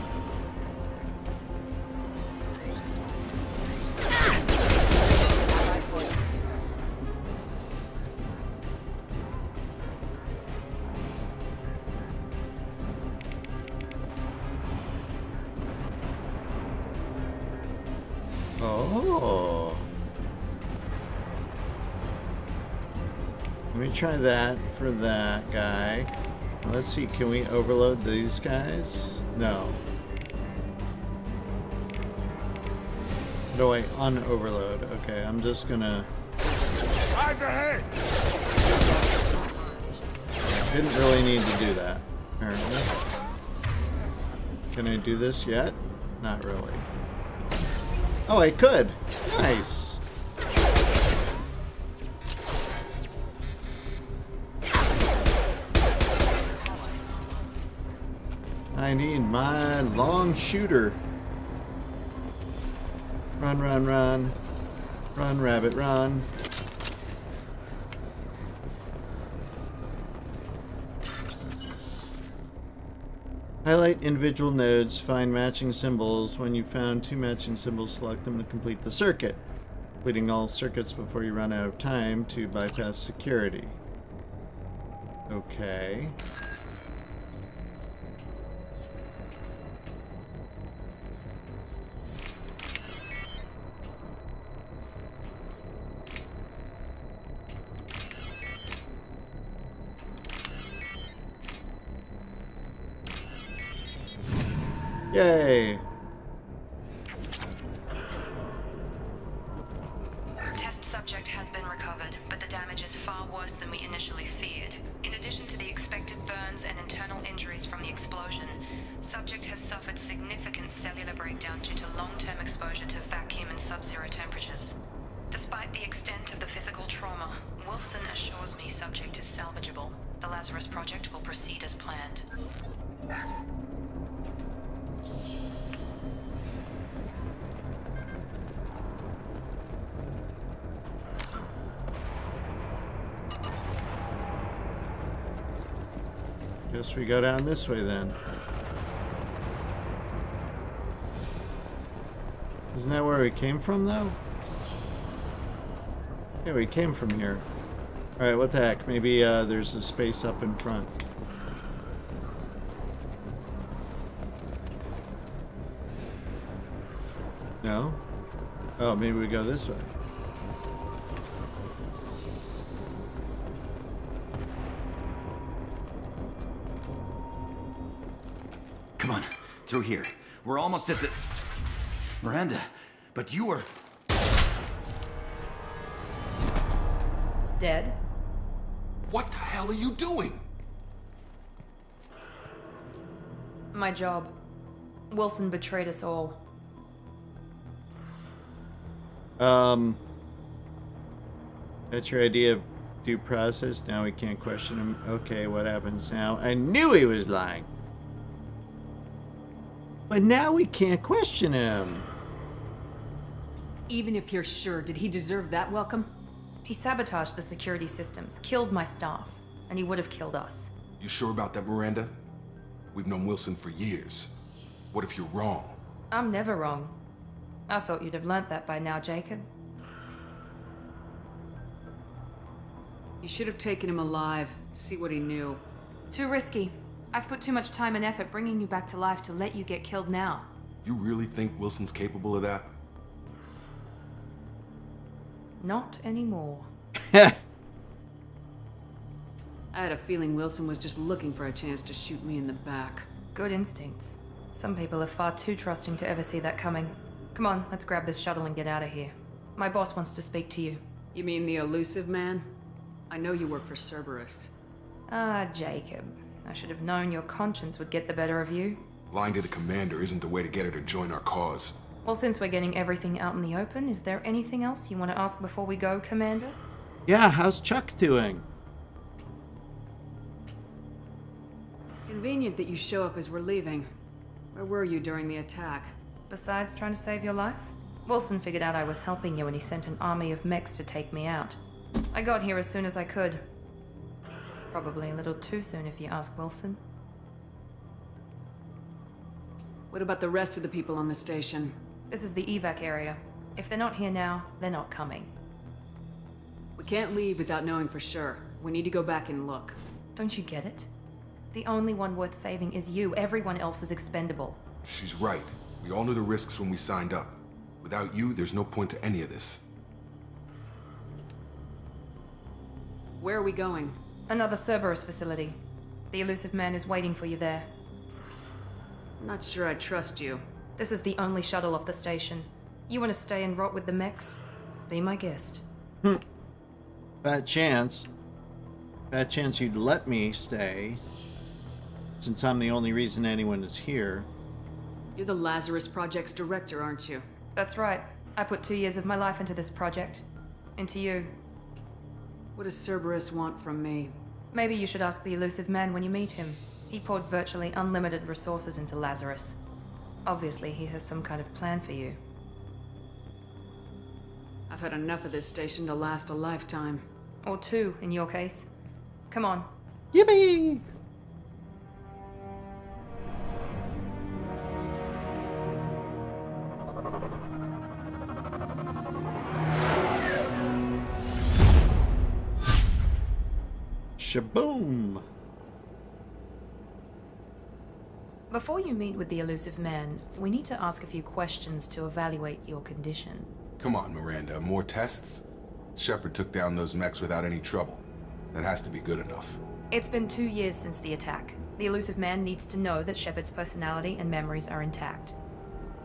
Oh. Let me try that for that guy. Let's see, can we overload these guys? No. How do I un-overload? Okay, I'm just gonna... Eyes ahead! Didn't really need to do that, apparently. Can I do this yet? Not really. Oh, I could! Nice! I need my long shooter. Run, run, run. Run, rabbit, run. Highlight individual nodes, find matching symbols. When you've found 2 matching symbols, select them to complete the circuit. Completing all circuits before you run out of time to bypass security. Okay. Yay! Test subject has been recovered, but the damage is far worse than we initially feared. In addition to the expected burns and internal injuries from the explosion, subject has suffered significant cellular breakdown due to long-term exposure to vacuum and sub-zero temperatures. Despite the extent of the physical trauma, Wilson assures me subject is salvageable. The Lazarus Project will proceed as planned. Guess we go down this way then. Isn't that where we came from, though? Yeah, we came from here. Alright, what the heck? Maybe there's a space up in front. No? Oh, maybe we go this way. Come on, through here. We're almost at the... Miranda, but you were... Dead? What the hell are you doing? My job. Wilson betrayed us all. That's your idea of due process? Now we can't question him. Okay, what happens now? I knew he was lying. But now we can't question him. Even if you're sure, did he deserve that welcome? He sabotaged the security systems, killed my staff, and he would have killed us. You sure about that, Miranda? We've known Wilson for years. What if you're wrong? I'm never wrong. I thought you'd have learnt that by now, Jacob. You should have taken him alive, see what he knew. Too risky. I've put too much time and effort bringing you back to life to let you get killed now. You really think Wilson's capable of that? Not anymore. I had a feeling Wilson was just looking for a chance to shoot me in the back. Good instincts. Some people are far too trusting to ever see that coming. Come on, let's grab this shuttle and get out of here. My boss wants to speak to you. You mean the elusive man? I know you work for Cerberus. Ah, Jacob. I should have known your conscience would get the better of you. Lying to the commander isn't the way to get her to join our cause. Well, since we're getting everything out in the open, is there anything else you want to ask before we go, Commander? Yeah, how's Chuck doing? Convenient that you show up as we're leaving. Where were you during the attack? Besides trying to save your life? Wilson figured out I was helping you and he sent an army of mechs to take me out. I got here as soon as I could. Probably a little too soon if you ask Wilson. What about the rest of the people on the station? This is the evac area. If they're not here now, they're not coming. We can't leave without knowing for sure. We need to go back and look. Don't you get it? The only one worth saving is you. Everyone else is expendable. She's right. We all knew the risks when we signed up. Without you, there's no point to any of this. Where are we going? Another Cerberus facility. The elusive man is waiting for you there. I'm not sure I trust you. This is the only shuttle off the station. You want to stay and rot with the mechs? Be my guest. Bad chance. Bad chance you'd let me stay, since I'm the only reason anyone is here. You're the Lazarus Project's director, aren't you? That's right. I put 2 years of my life into this project. Into you. What does Cerberus want from me? Maybe you should ask the elusive man when you meet him. He poured virtually unlimited resources into Lazarus. Obviously, he has some kind of plan for you. I've had enough of this station to last a lifetime. Or 2, in your case. Come on. Yippee! Shaboom! Before you meet with the elusive man, we need to ask a few questions to evaluate your condition. Come on, Miranda. More tests? Shepard took down those mechs without any trouble. That has to be good enough. It's been 2 years since the attack. The elusive man needs to know that Shepard's personality and memories are intact.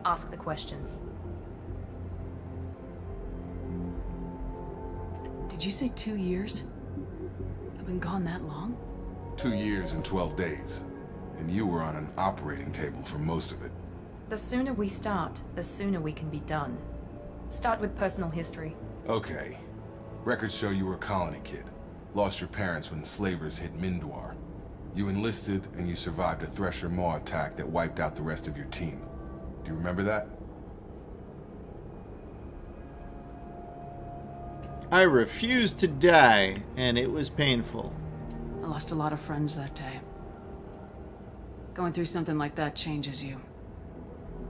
Ask the questions. Did you say 2 years? I've been gone that long? 2 years and 12 days. And you were on an operating table for most of it. The sooner we start, the sooner we can be done. Start with personal history. Okay. Records show you were a colony kid. Lost your parents when slavers hit Mindwar. You enlisted, and you survived a Thresher Maw attack that wiped out the rest of your team. Do you remember that? I refused to die, and it was painful. I lost a lot of friends that day. Going through something like that changes you.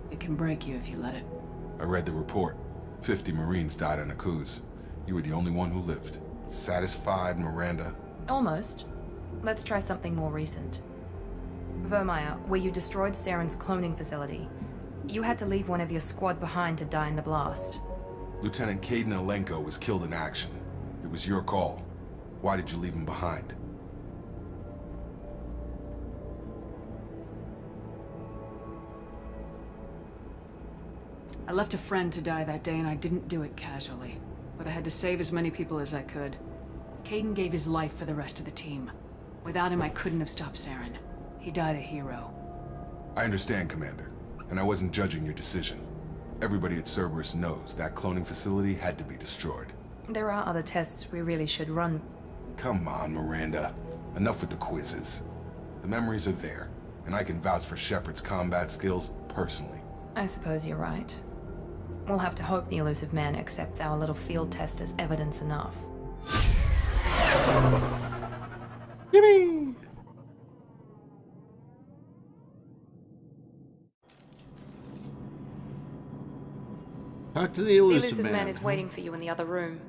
It can break you if you let it. I read the report. 50 Marines died on a cruise. You were the only one who lived. Satisfied, Miranda? Almost. Let's try something more recent. Vermeer, where you destroyed Saren's cloning facility. You had to leave one of your squad behind to die in the blast. Lieutenant Caden Alenko was killed in action. It was your call. Why did you leave him behind? I left a friend to die that day, and I didn't do it casually. But I had to save as many people as I could. Caden gave his life for the rest of the team. Without him, I couldn't have stopped Saren. He died a hero. I understand, Commander. And I wasn't judging your decision. Everybody at Cerberus knows that cloning facility had to be destroyed. There are other tests we really should run. Come on, Miranda. Enough with the quizzes. The memories are there, and I can vouch for Shepard's combat skills personally. I suppose you're right. We'll have to hope the elusive man accepts our little field test as evidence enough. Yippee! Talk to the The elusive man man. is waiting for you in the other room.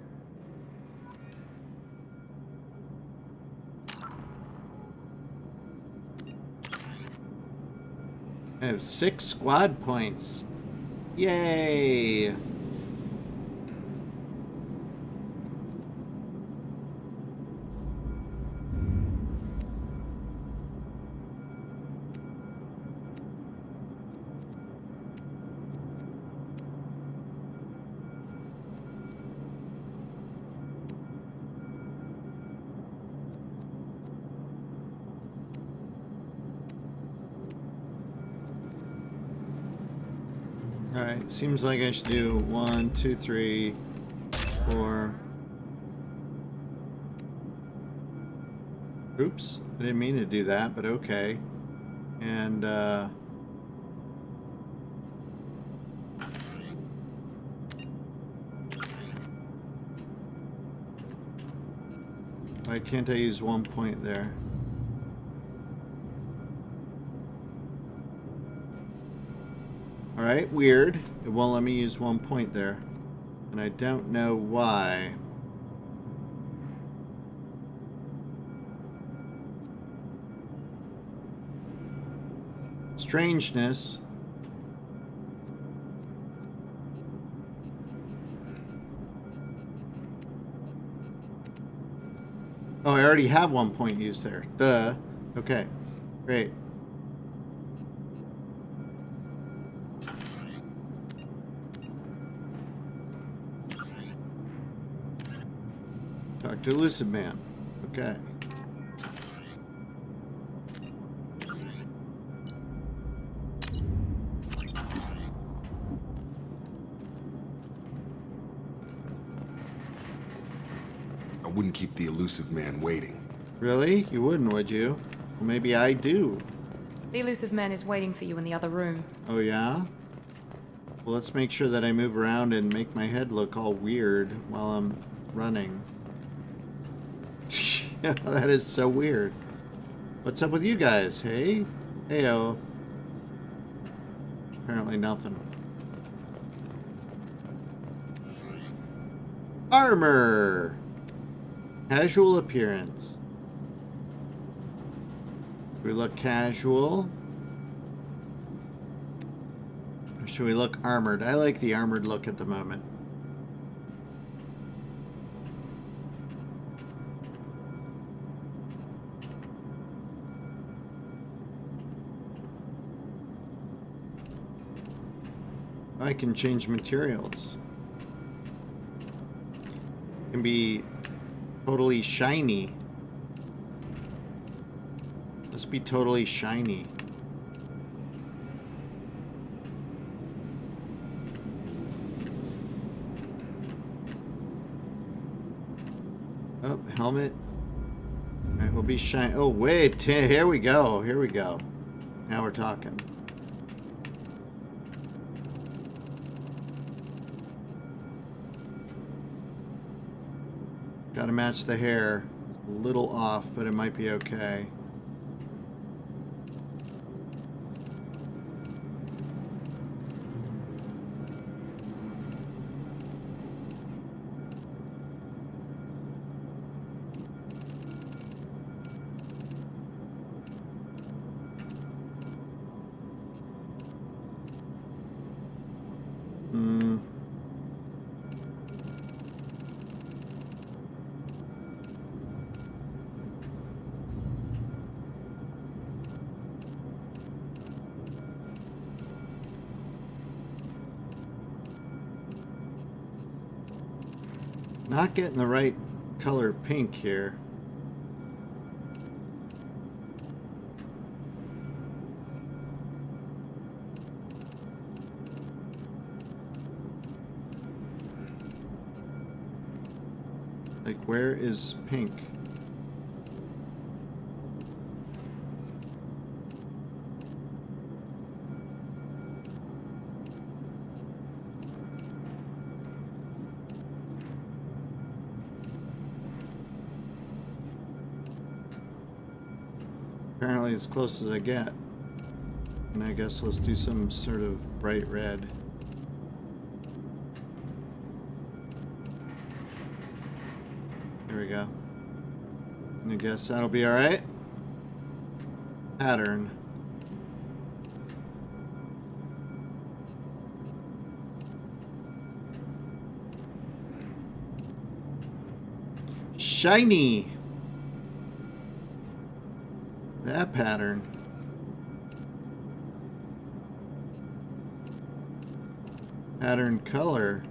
I have 6 squad points. Yay! Alright, seems like I should do 1, 2, 3, 4. Oops, I didn't mean to do that, but okay. And, why can't I use 1 point there? Alright, weird. It won't let me use 1 point there. And I don't know why. Strangeness. Oh, I already have 1 point used there. Duh. Okay. Great. Talk to elusive man. Okay. I wouldn't keep the elusive man waiting. Really? You wouldn't, would you? Well, maybe I do. The elusive man is waiting for you in the other room. Oh, yeah? Well, let's make sure that I move around and make my head look all weird while I'm running. That is so weird. What's up with you guys? Hey? Heyo. Apparently nothing. Armor! Casual appearance. We look casual. Or should we look armored? I like the armored look at the moment. I can change materials. It can be totally shiny. Let's be totally shiny. Oh, helmet. Alright, we'll be shiny. Oh, wait. Here we go. Here we go. Now we're talking. Gotta match the hair. It's a little off, but it might be okay. Not getting the right color pink here. Like, where is pink? Apparently as close as I get. And I guess let's do some sort of bright red. There we go. I guess that'll be alright. Pattern. Shiny. That pattern. Pattern color.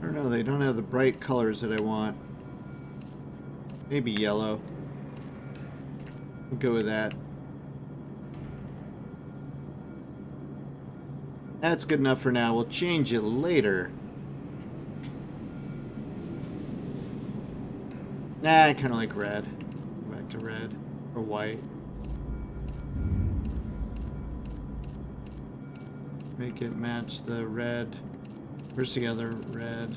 I don't know, they don't have the bright colors that I want. Maybe yellow. We'll go with that. That's good enough for now. We'll change it later. Nah, I kind of like red. Go back to red or white. Make it match the red. Where's the other red?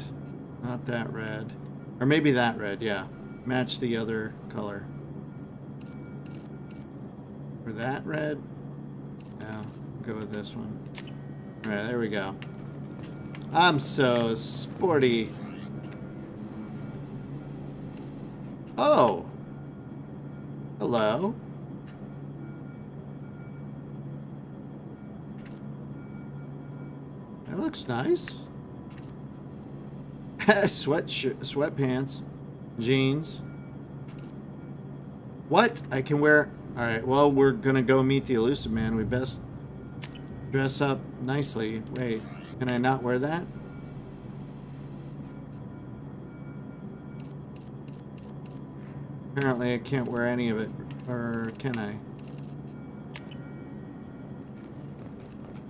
Not that red. Or maybe that red, yeah. Match the other color. Or that red? No, go with this one. Alright, there we go. I'm so sporty. Oh! Hello? That looks nice. Sweatpants, jeans. What? I can wear... Alright, well, we're gonna go meet the elusive man. We best dress up nicely. Wait, can I not wear that? Apparently I can't wear any of it. Or can I?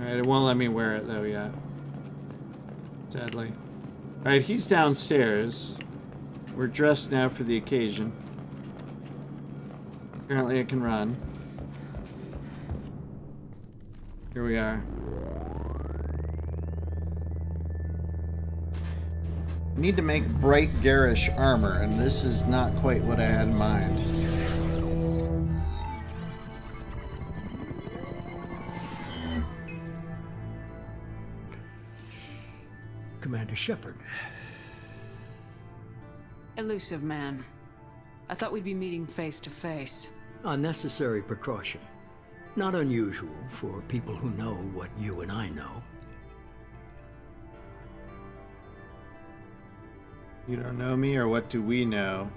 Alright, it won't let me wear it though yet. Sadly. Alright, he's downstairs. We're dressed now for the occasion. Apparently I can run. Here we are. I need to make bright garish armor, and this is not quite what I had in mind. Commander Shepard. Elusive man. I thought we'd be meeting face to face. A necessary precaution. Not unusual for people who know what you and I know. You don't know me, or what do we know?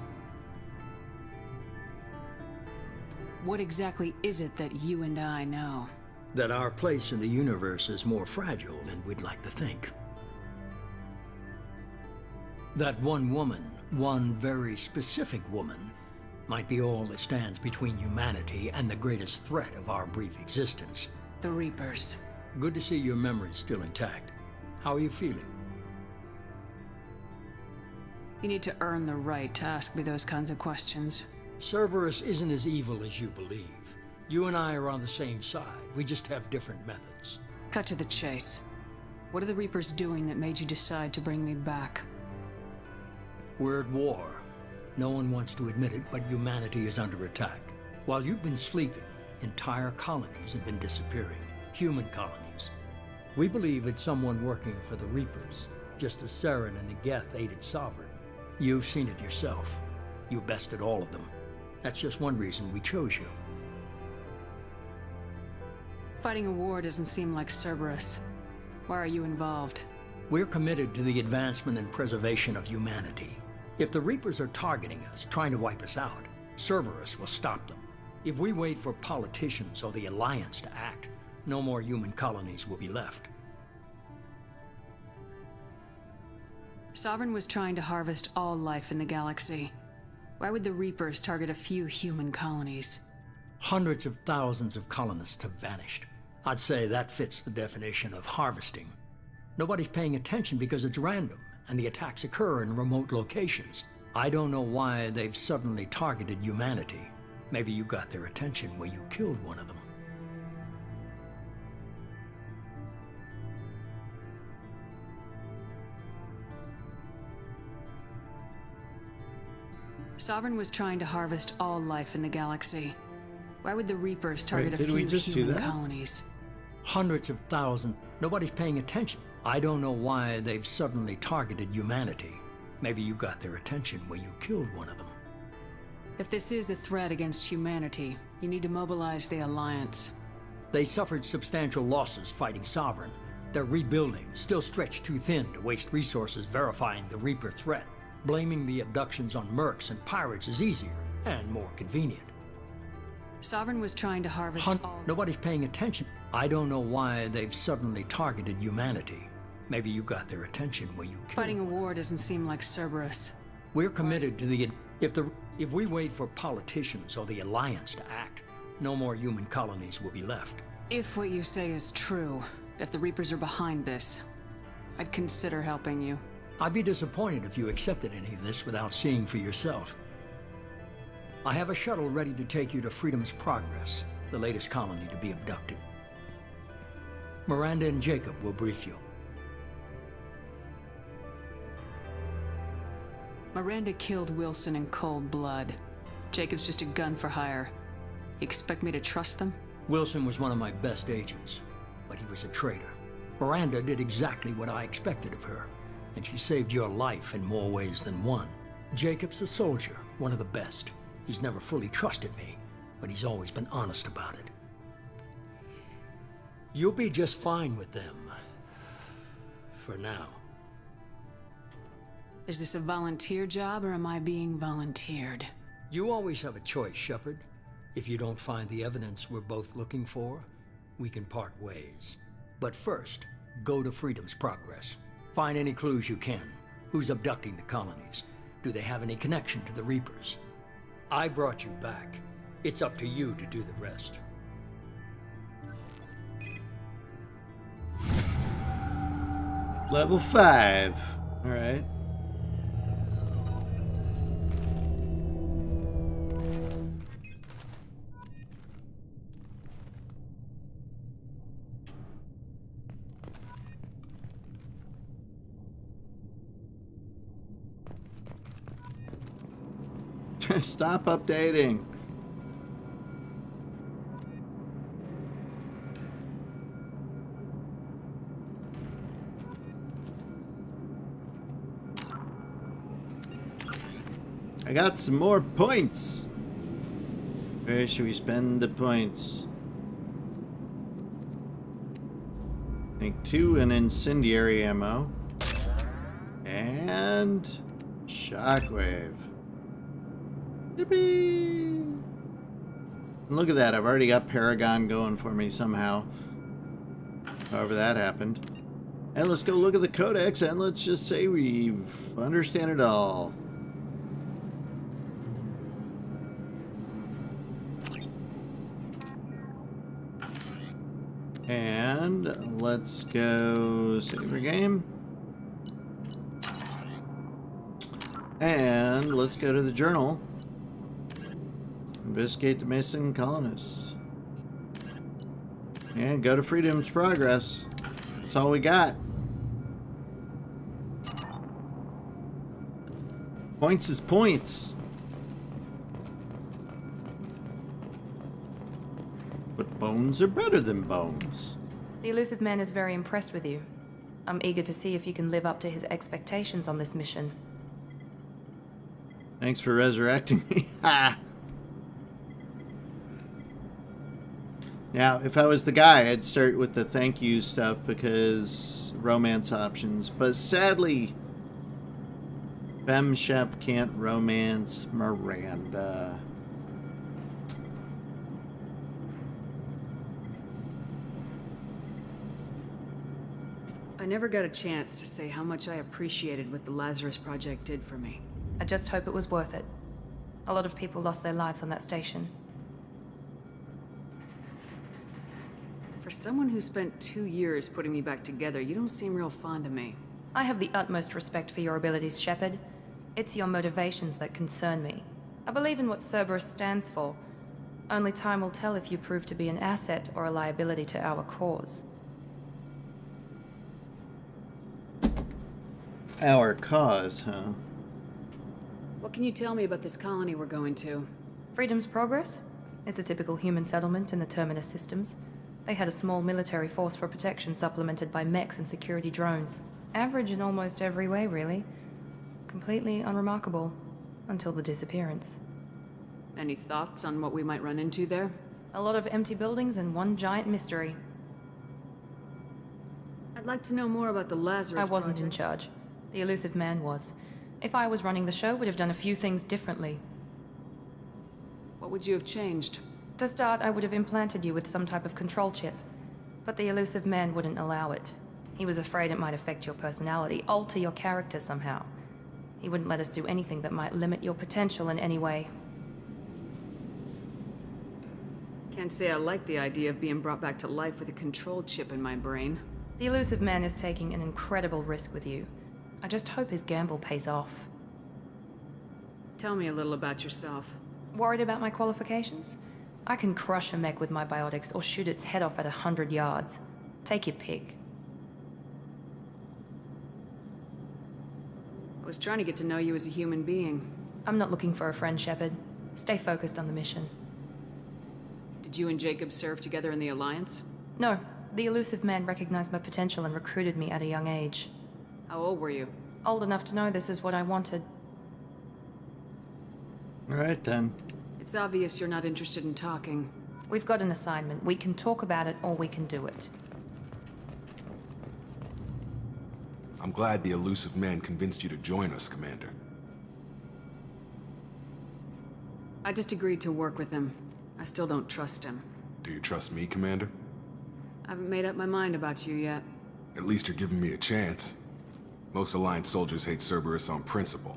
What exactly is it that you and I know? That our place in the universe is more fragile than we'd like to think. That one woman, one very specific woman, might be all that stands between humanity and the greatest threat of our brief existence. The Reapers. Good to see your memory's still intact. How are you feeling? You need to earn the right to ask me those kinds of questions. Cerberus isn't as evil as you believe. You and I are on the same side. We just have different methods. Cut to the chase. What are the Reapers doing that made you decide to bring me back? We're at war. No one wants to admit it, but humanity is under attack. While you've been sleeping, entire colonies have been disappearing. Human colonies. We believe it's someone working for the Reapers, just as Saren and the Geth aided Sovereign. You've seen it yourself. You bested all of them. That's just one reason we chose you. Fighting a war doesn't seem like Cerberus. Why are you involved? We're committed to the advancement and preservation of humanity. If the Reapers are targeting us, trying to wipe us out, Cerberus will stop them. If we wait for politicians or the Alliance to act, no more human colonies will be left. Sovereign was trying to harvest all life in the galaxy. Why would the Reapers target a few human colonies? Hundreds of thousands of colonists have vanished. I'd say that fits the definition of harvesting. Nobody's paying attention because it's random, and the attacks occur in remote locations. I don't know why they've suddenly targeted humanity. Maybe you got their attention when you killed one of them. Sovereign was trying to harvest all life in the galaxy. Why would the Reapers target a did we few just do human that? colonies? Hundreds of thousands. Nobody's paying attention. I don't know why they've suddenly targeted humanity. Maybe you got their attention when you killed one of them. If this is a threat against humanity, you need to mobilize the Alliance. They suffered substantial losses fighting Sovereign. They're rebuilding, still stretched too thin to waste resources verifying the Reaper threat. Blaming the abductions on mercs and pirates is easier and more convenient. Sovereign was trying to harvest all... Nobody's paying attention. I don't know why they've suddenly targeted humanity. Maybe you got their attention when you killed Fighting a war doesn't seem like Cerberus. We're committed to the... If we wait for politicians or the Alliance to act, no more human colonies will be left. If what you say is true, if the Reapers are behind this, I'd consider helping you. I'd be disappointed if you accepted any of this without seeing for yourself. I have a shuttle ready to take you to Freedom's Progress, the latest colony to be abducted. Miranda and Jacob will brief you. Miranda killed Wilson in cold blood. Jacob's just a gun for hire. You expect me to trust them? Wilson was one of my best agents, but he was a traitor. Miranda did exactly what I expected of her, and she saved your life in more ways than one. Jacob's a soldier, one of the best. He's never fully trusted me, but he's always been honest about it. You'll be just fine with them. For now. Is this a volunteer job, or am I being volunteered? You always have a choice, Shepard. If you don't find the evidence we're both looking for, we can part ways. But first, go to Freedom's Progress. Find any clues you can. Who's abducting the colonies? Do they have any connection to the Reapers? I brought you back. It's up to you to do the rest. Level 5. All right. Stop updating. I got some more points. Where should we spend the points? I think 2 in incendiary ammo. And shockwave. Yippee! Look at that, I've already got Paragon going for me somehow. However that happened. And let's go look at the codex and let's just say we've understand it all. And let's go save our game. And let's go to the journal. Investigate the missing colonists. And go to Freedom's Progress. That's all we got. Points is points. But bones are better than bones. The elusive man is very impressed with you. I'm eager to see if you can live up to his expectations on this mission. Thanks for resurrecting me. Ha! Now, if I was the guy, I'd start with the thank you stuff because romance options. But sadly, FemShep can't romance Miranda. I never got a chance to say how much I appreciated what the Lazarus Project did for me. I just hope it was worth it. A lot of people lost their lives on that station. For someone who spent 2 years putting me back together, you don't seem real fond of me. I have the utmost respect for your abilities, Shepard. It's your motivations that concern me. I believe in what Cerberus stands for, Only time will tell if you prove to be an asset or a liability to our cause. Our cause, huh? What can you tell me about this colony we're going to? Freedom's Progress? It's a typical human settlement in the Terminus systems. They had a small military force for protection supplemented by mechs and security drones. Average in almost every way, really. Completely unremarkable. Until the disappearance. Any thoughts on what we might run into there? A lot of empty buildings and one giant mystery. I'd like to know more about the Lazarus I wasn't in project. charge. The elusive man was. If I was running the show, would have done a few things differently. What would you have changed? To start, I would have implanted you with some type of control chip. But the elusive man wouldn't allow it. He was afraid it might affect your personality, alter your character somehow. He wouldn't let us do anything that might limit your potential in any way. Can't say I like the idea of being brought back to life with a control chip in my brain. The elusive man is taking an incredible risk with you. I just hope his gamble pays off. Tell me a little about yourself. Worried about my qualifications? I can crush a mech with my biotics or shoot its head off at 100 yards. Take your pick. I was trying to get to know you as a human being. I'm not looking for a friend, Shepard. Stay focused on the mission. Did you and Jacob serve together in the Alliance? No. The elusive man recognized my potential and recruited me at a young age. How old were you? Old enough to know this is what I wanted. Alright then. It's obvious you're not interested in talking. We've got an assignment. We can talk about it or we can do it. I'm glad the elusive man convinced you to join us, Commander. I just agreed to work with him. I still don't trust him. Do you trust me, Commander? I haven't made up my mind about you yet. At least you're giving me a chance. Most Alliance soldiers hate Cerberus on principle.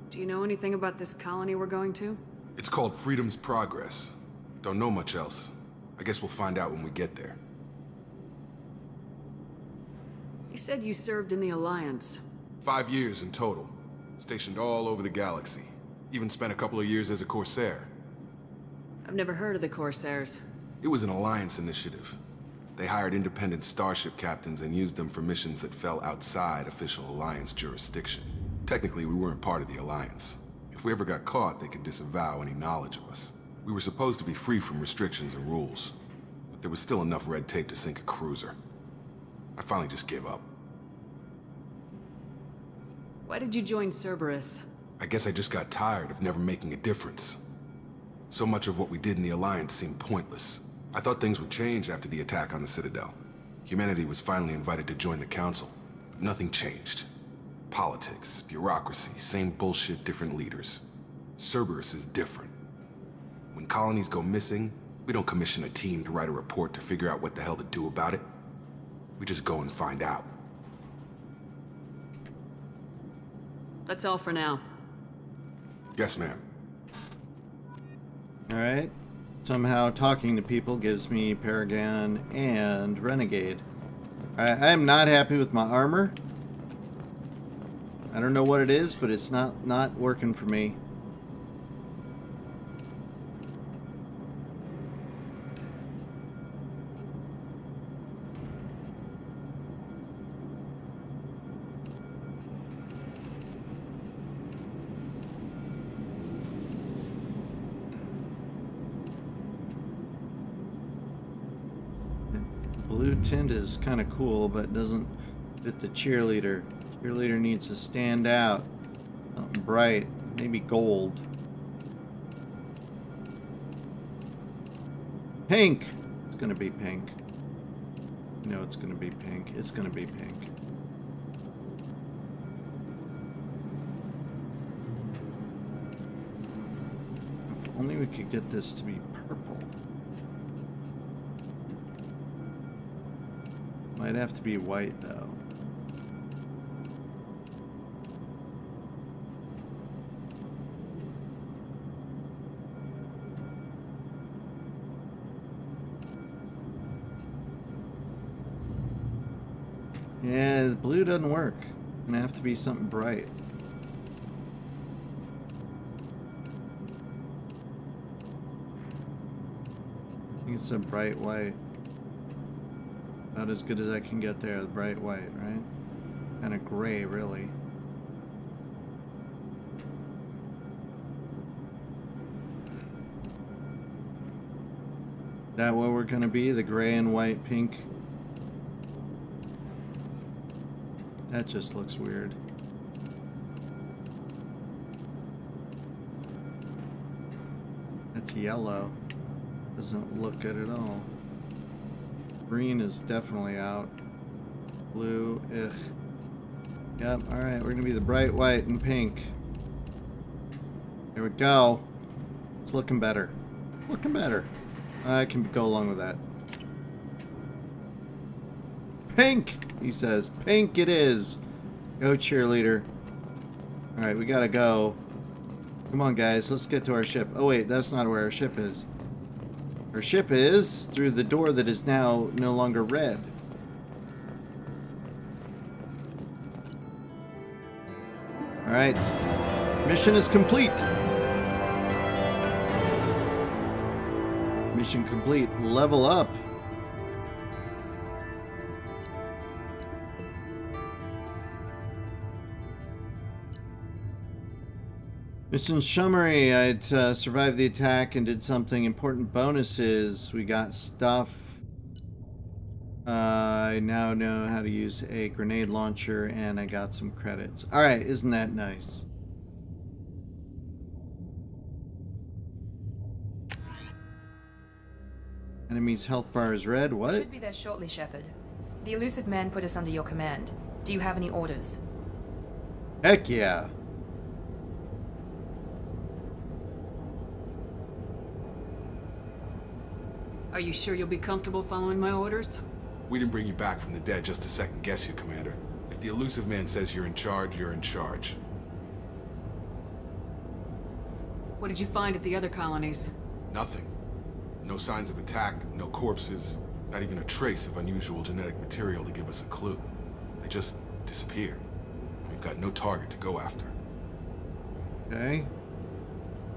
Do you know anything about this colony we're going to? It's called Freedom's Progress. Don't know much else. I guess we'll find out when we get there. You said you served in the Alliance. 5 years in total. Stationed all over the galaxy. Even spent a couple of years as a Corsair. I've never heard of the Corsairs. It was an Alliance initiative. They hired independent starship captains and used them for missions that fell outside official Alliance jurisdiction. Technically, we weren't part of the Alliance. If we ever got caught, they could disavow any knowledge of us. We were supposed to be free from restrictions and rules, but there was still enough red tape to sink a cruiser. I finally just gave up. Why did you join Cerberus? I guess I just got tired of never making a difference. So much of what we did in the Alliance seemed pointless. I thought things would change after the attack on the Citadel. Humanity was finally invited to join the Council, but nothing changed. Politics, bureaucracy, same bullshit, different leaders. Cerberus is different. When colonies go missing, we don't commission a team to write a report to figure out what the hell to do about it. We just go and find out. That's all for now. Yes, ma'am. Alright. Somehow talking to people gives me Paragon and Renegade. I am not happy with my armor. I don't know what it is, but it's not working for me. Blue tint is kind of cool, but doesn't fit the cheerleader. Cheerleader needs to stand out. Something bright, maybe gold. Pink! It's gonna be pink. No, it's gonna be pink. It's gonna be pink. If only we could get this to be purple. Might have to be white, though. Yeah, the blue doesn't work. It's gonna have to be something bright. think it's a bright white. About as good as I can get there, the bright white, right? Kind of gray, really. Is that what we're gonna be? The gray and white pink? That just looks weird. That's yellow. Doesn't look good at all. Green is definitely out. Blue, ugh. Yep, alright, we're gonna be the bright white and pink. There we go. It's looking better. Looking better. I can go along with that. Pink, he says. Pink it is. Go, cheerleader. Alright, we gotta go. Come on, guys. Let's get to our ship. Oh, wait. That's not where our ship is. Our ship is through the door that is now no longer red. Alright. Mission is complete. Mission complete. Level up. Mission summary. I'd survived the attack and did something important. Bonuses. We got stuff. I now know how to use a grenade launcher and I got some credits. Alright, isn't that nice? Enemy's health bar is red. What? Should be there shortly, Shepard. The elusive man put us under your command. Do you have any orders? Heck yeah. Are you sure you'll be comfortable following my orders? We didn't bring you back from the dead just to second guess you, Commander. If the elusive man says you're in charge, you're in charge. What did you find at the other colonies? Nothing. No signs of attack, no corpses, not even a trace of unusual genetic material to give us a clue. They just disappeared. We've got no target to go after. Okay.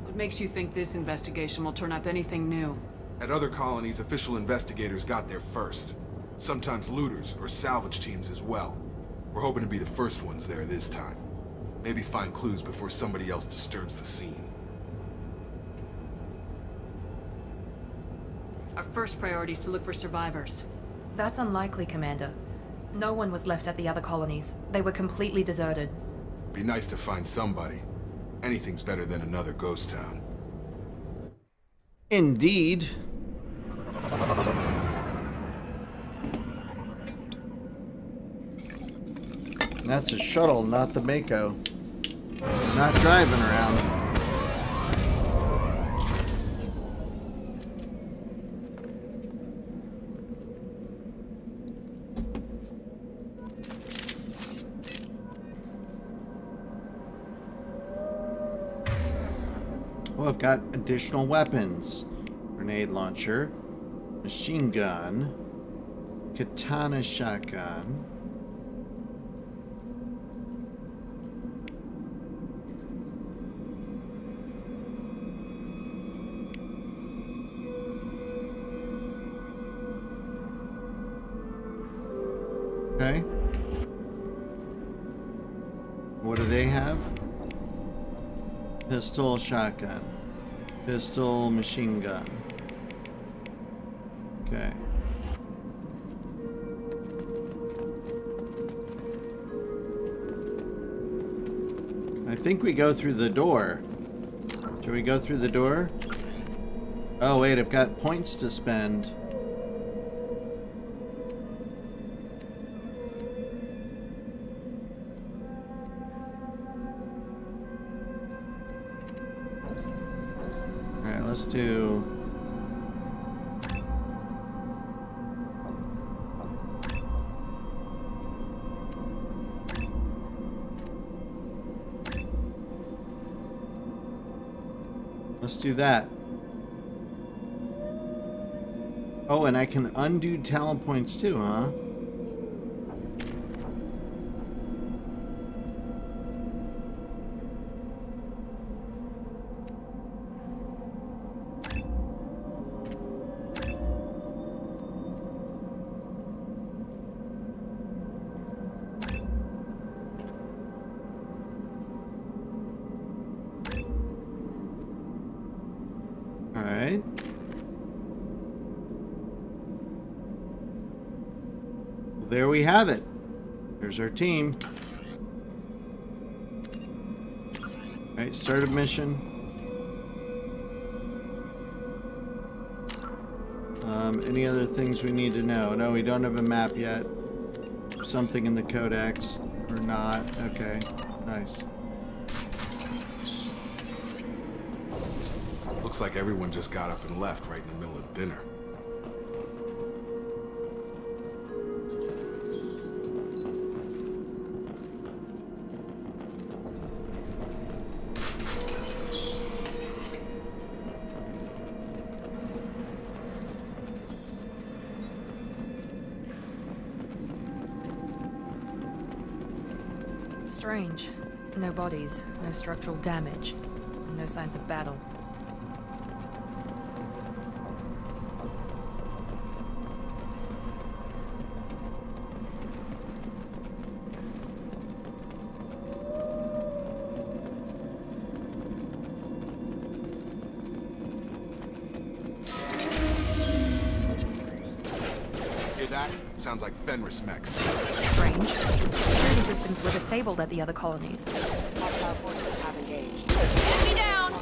What makes you think this investigation will turn up anything new? At other colonies, official investigators got there first. Sometimes looters or salvage teams as well. We're hoping to be the first ones there this time. Maybe find clues before somebody else disturbs the scene. Our first priority is to look for survivors. That's unlikely, Commander. No one was left at the other colonies. They were completely deserted. Be nice to find somebody. Anything's better than another ghost town. Indeed. That's a shuttle, not the Mako. Not driving around. Oh, I've got additional weapons. Grenade launcher, machine gun, katana shotgun. Okay. What do they have? Pistol, shotgun. Pistol, machine gun. Okay. I think we go through the door. Should we go through the door? Oh wait, I've got points to spend. Alright, let's do... Let's do that. Oh, and I can undo talent points too, huh? right? Well, there we have it. There's our team. Alright, start a mission. Any other things we need to know? No, we don't have a map yet. Something in the codex or not. Okay, nice. Looks like everyone just got up and left right in the middle of dinner. Strange. No bodies, no structural damage, no signs of battle. Hear that? Sounds like Fenris mechs. Strange. Security systems were disabled at the other colonies. Hostile forces have engaged. Enemy down!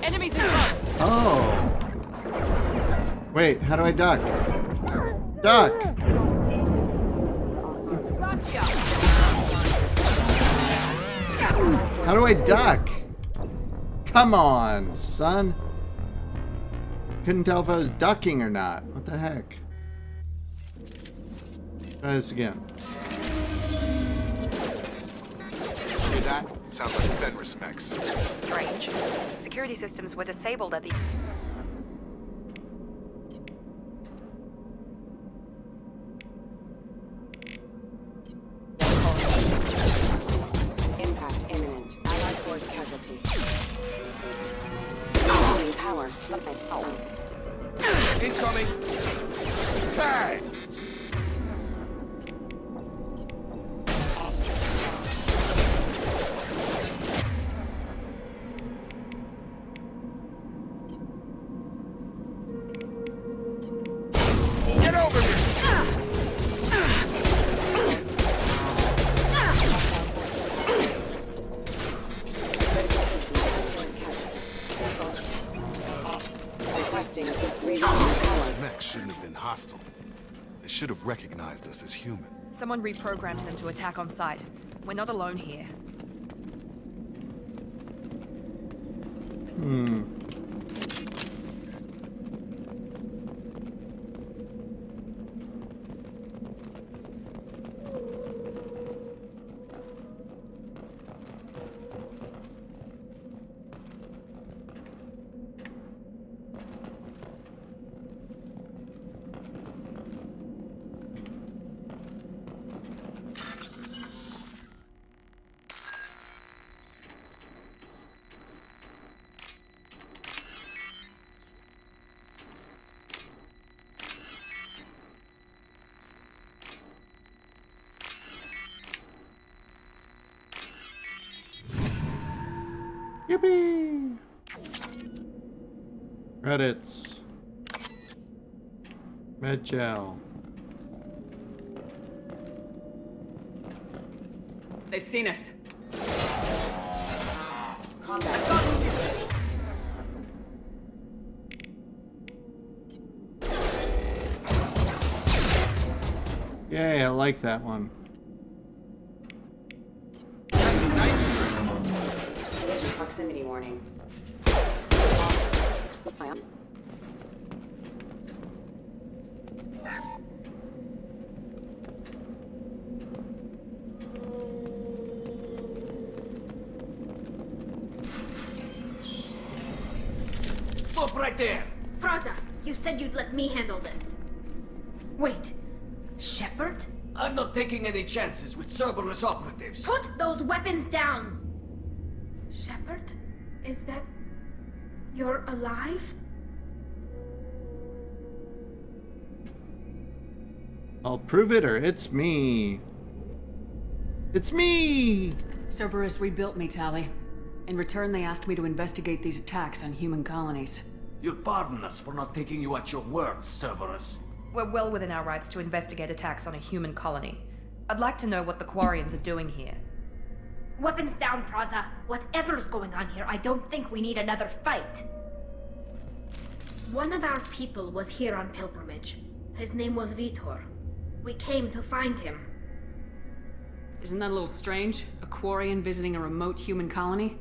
Enemies in front! Oh! Wait, how do I duck? Duck! How do I duck? Come on, son. Couldn't tell if I was ducking or not. What the heck? Try this again. Hear that? Sounds like Fenris mechs. Strange. Security systems were disabled at the... Impact imminent. Allied force casualty. Incoming power. Incoming! Tag! Get over here! Requesting assist raising power. Mechs shouldn't have been hostile. They should have recognized us as human. Someone reprogrammed them to attack on sight. We're not alone here. Yippee! Credits. Med gel. They've seen us. Yay, I like that one. Collision proximity warning. Stop right there! Praza, you said you'd let me handle this. Wait, Shepard? I'm not taking any chances with Cerberus operatives. Put those weapons down! Shepard? Is that You're alive? I'll prove it or it's me. It's me! Cerberus rebuilt me, Tali. In return, they asked me to investigate these attacks on human colonies. You'll pardon us for not taking you at your word, Cerberus. We're well within our rights to investigate attacks on a human colony. I'd like to know what the Quarians are doing here. Weapons down, Praza. Whatever's going on here, I don't think we need another fight. One of our people was here on pilgrimage. His name was Vitor. We came to find him. Isn't that a little strange? A Quarian visiting a remote human colony?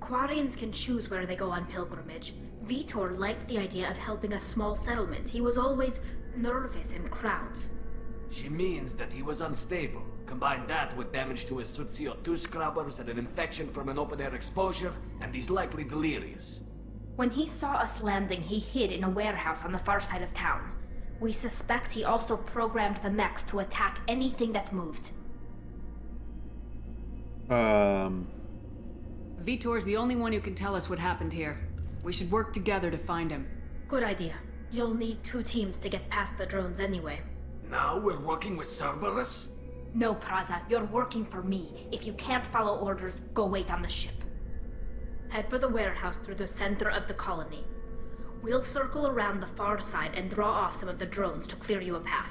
Quarians can choose where they go on pilgrimage. Vitor liked the idea of helping a small settlement. He was always nervous in crowds. She means that he was unstable. Combine that with damage to his suit CO2 scrubbers and an infection from an open-air exposure, and he's likely delirious. When he saw us landing, he hid in a warehouse on the far side of town. We suspect he also programmed the mechs to attack anything that moved. Vitor's the only one who can tell us what happened here. We should work together to find him. Good idea. You'll need 2 teams to get past the drones anyway. Now we're working with Cerberus? No, Praza, you're working for me. If you can't follow orders, go wait on the ship. Head for the warehouse through the center of the colony. We'll circle around the far side and draw off some of the drones to clear you a path.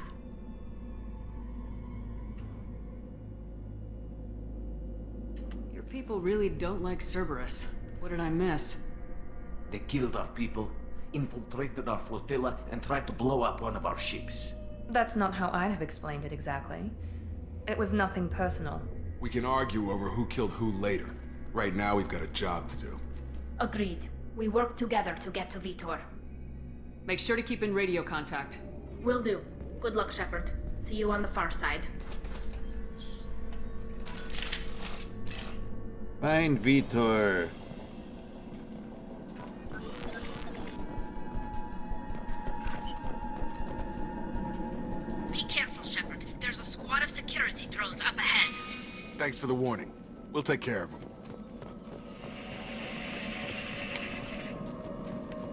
Your people really don't like Cerberus. What did I miss? They killed our people, infiltrated our flotilla, and tried to blow up one of our ships. That's not how I'd have explained it exactly. It was nothing personal. We can argue over who killed who later. Right now, we've got a job to do. Agreed. We work together to get to Vitor. Make sure to keep in radio contact. Will do. Good luck, Shepard. See you on the far side. Find Vitor. Be careful, Shepard. There's a squad of security drones up ahead. Thanks for the warning. We'll take care of them.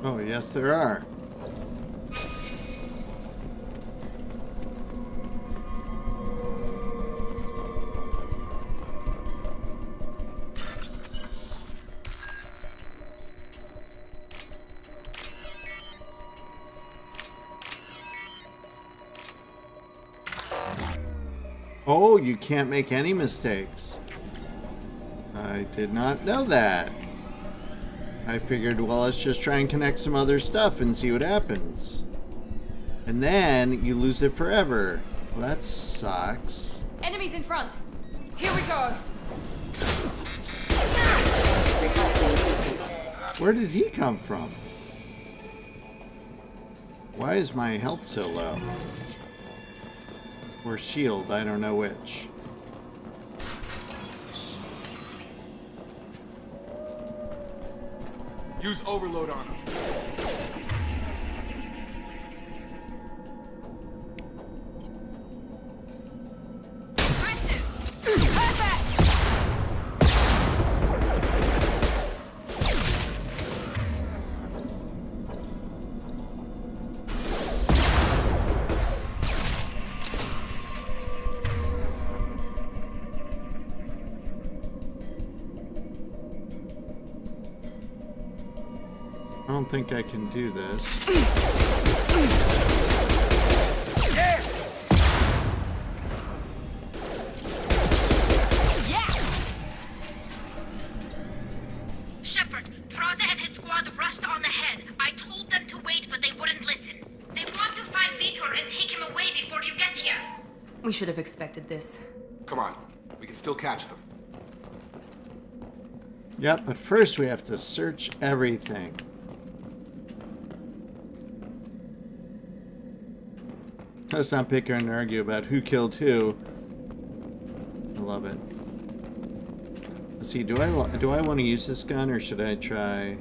Oh, yes, there are. Oh, you can't make any mistakes. I did not know that. I figured, well, let's just try and connect some other stuff and see what happens. And then you lose it forever. Well, that sucks. Enemies in front. Here we go. Where did he come from? Why is my health so low? Or shield, I don't know which. Use overload on him. I don't think I can do this. Shepard, Praza and his squad rushed on ahead. I told them to wait, but they wouldn't listen. They want to find Vitor and take him away before you get here. We should have expected this. Come on. We can still catch them. Yep, but first we have to search everything. Let's not bicker and argue about who killed who. I love it. Let's see, do I want to use this gun or should I try?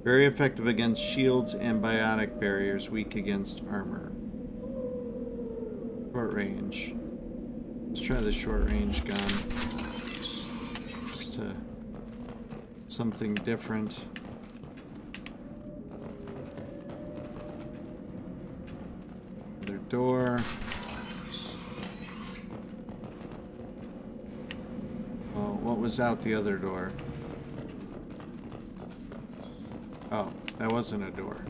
Very effective against shields and biotic barriers, weak against armor. Short range. Let's try the short range gun. Just to something different. Another door. Well, what was out the other door? Oh, that wasn't a door.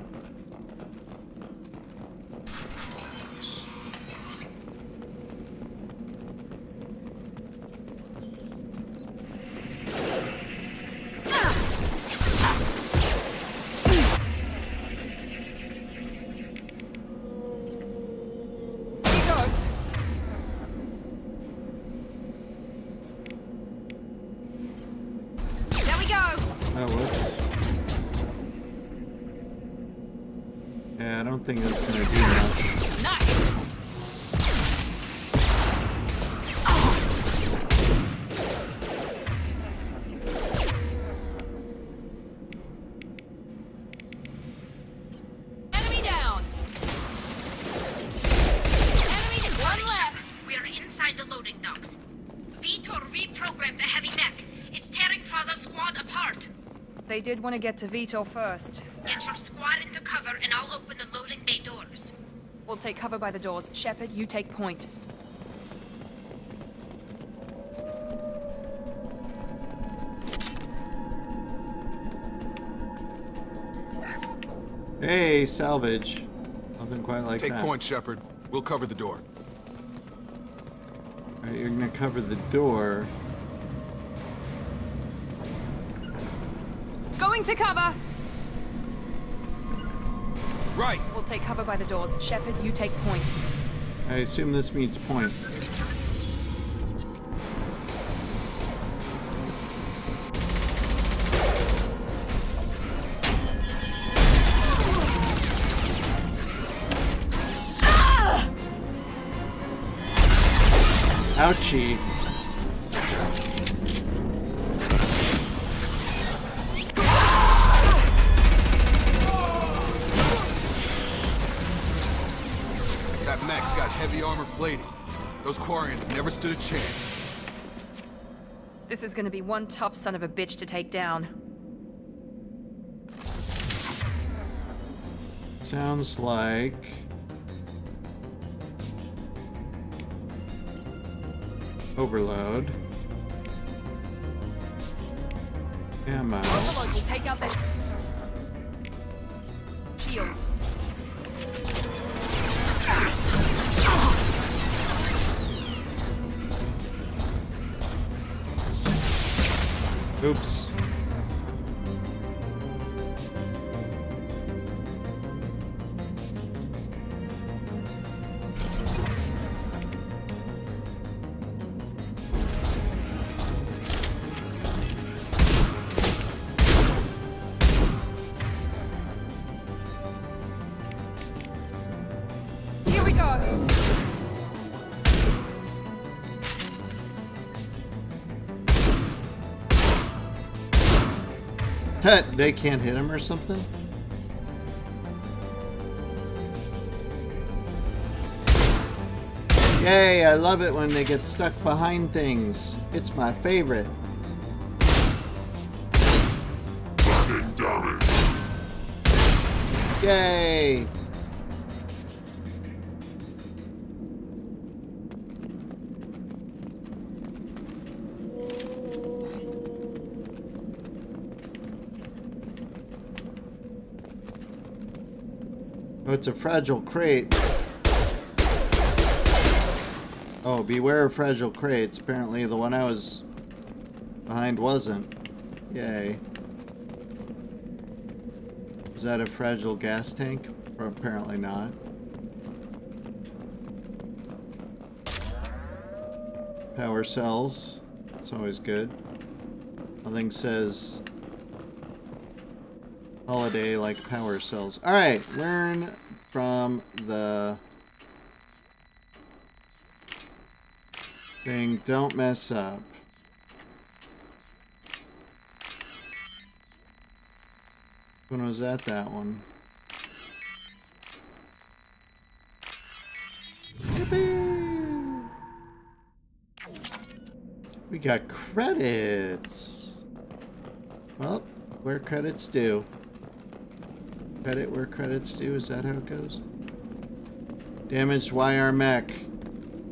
I think that's gonna do much. Nice. Enemy down. Enemy to one less. We are inside the loading docks. Vitor reprogrammed the heavy mech. It's tearing Praza's squad apart. They did want to get to Vito first. Get your squad into cover and I'll open the loading bay doors. We'll take cover by the doors. Shepard, you take point. Hey, salvage. Nothing quite like that. Take point, Shepard. We'll cover the door. Alright, you're gonna cover the door. Going to cover! Right! We'll take cover by the doors. Shepard, you take point. I assume this means point. Ouchie. That mech's got heavy armor plating. Those Quarians never stood a chance. This is gonna be one tough son of a bitch to take down. Sounds like... Overload. Ammo. Overload will take out their shields. Oops. Here we go. They can't hit him or something? Yay, I love it when they get stuck behind things. It's my favorite. Yay! Oh, it's a fragile crate. Oh, beware of fragile crates. Apparently the one I was behind wasn't. Yay. Is that a fragile gas tank? Or apparently not. Power cells. That's always good. Nothing says holiday like power cells. Alright, learn from the thing. Don't mess up. When was that one? Yippee! We got credits. Well, where credit's due. Credit where credit's due, is that how it goes? Damaged YR mech.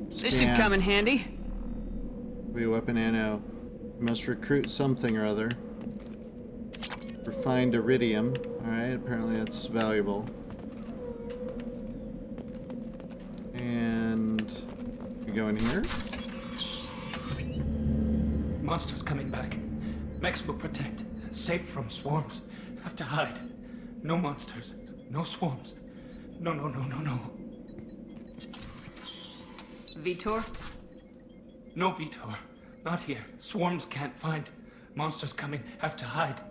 This should come in handy. Weapon ammo. Must recruit something or other. Refined iridium. Alright, apparently that's valuable. And we go in here. Monsters coming back. Mechs will protect. Safe from swarms. Have to hide. No monsters. No swarms. No. Vitor? No, Vitor. Not here. Swarms can't find. Monsters coming. Have to hide.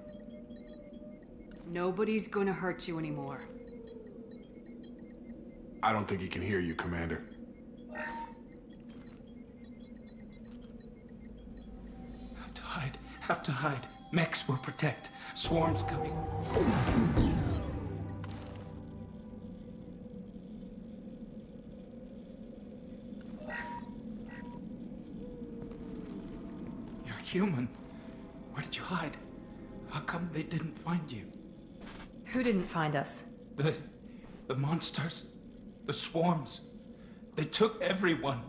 Nobody's gonna hurt you anymore. I don't think he can hear you, Commander. Have to hide. Have to hide. Mechs will protect. Swarms coming. You're human. Where did you hide? How come they didn't find you? Who didn't find us? The monsters. The swarms. They took everyone.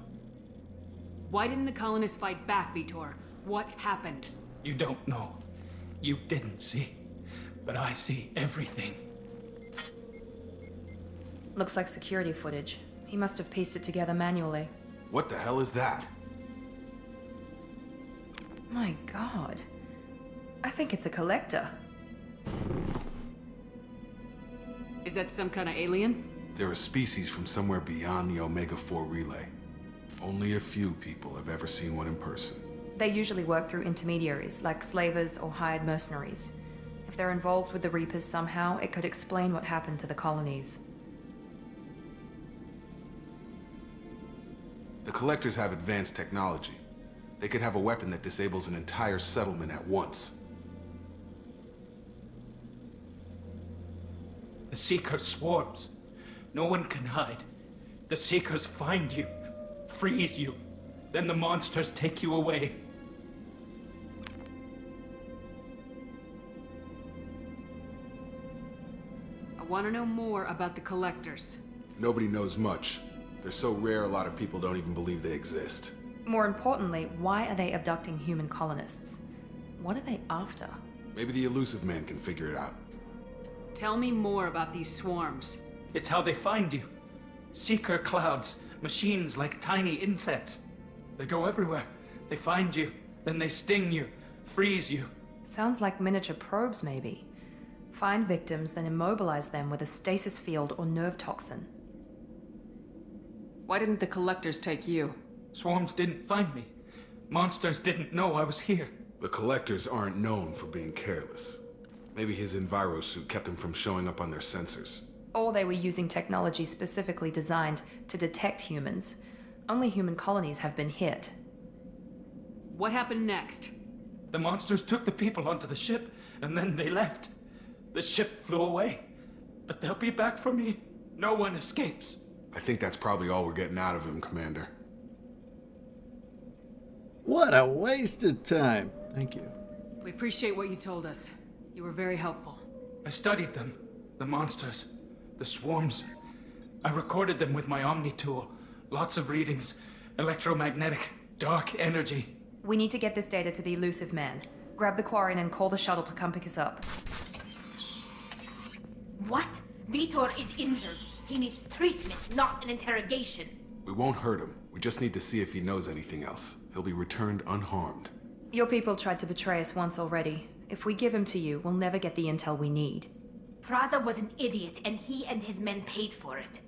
Why didn't the colonists fight back, Vitor? What happened? You don't know. You didn't see. But I see everything. Looks like security footage. He must have pieced it together manually. What the hell is that? My god. I think it's a collector. Is that some kind of alien? They're a species from somewhere beyond the Omega-4 relay. Only a few people have ever seen one in person. They usually work through intermediaries, like slavers or hired mercenaries. If they're involved with the Reapers somehow, it could explain what happened to the colonies. The Collectors have advanced technology. They could have a weapon that disables an entire settlement at once. The Seeker swarms. No one can hide. The Seekers find you, freeze you. Then the monsters take you away. I want to know more about the Collectors. Nobody knows much. They're so rare, a lot of people don't even believe they exist. More importantly, why are they abducting human colonists? What are they after? Maybe the Elusive Man can figure it out. Tell me more about these swarms. It's how they find you. Seeker clouds, machines like tiny insects. They go everywhere. They find you, then they sting you, freeze you. Sounds like miniature probes, maybe. Find victims, then immobilize them with a stasis field or nerve toxin. Why didn't the Collectors take you? Swarms didn't find me. Monsters didn't know I was here. The Collectors aren't known for being careless. Maybe his envirosuit kept him from showing up on their sensors. Or they were using technology specifically designed to detect humans. Only human colonies have been hit. What happened next? The monsters took the people onto the ship, and then they left. The ship flew away. But they'll be back for me. No one escapes. I think that's probably all we're getting out of him, Commander. What a waste of time. Thank you. We appreciate what you told us. You were very helpful. I studied them. The monsters. The swarms. I recorded them with my Omni tool. Lots of readings. Electromagnetic. Dark energy. We need to get this data to the Elusive Man. Grab the Quarren and call the shuttle to come pick us up. What? Vitor is injured. He needs treatment, not an interrogation. We won't hurt him. We just need to see if he knows anything else. He'll be returned unharmed. Your people tried to betray us once already. If we give him to you, we'll never get the intel we need. Praza was an idiot, and he and his men paid for it.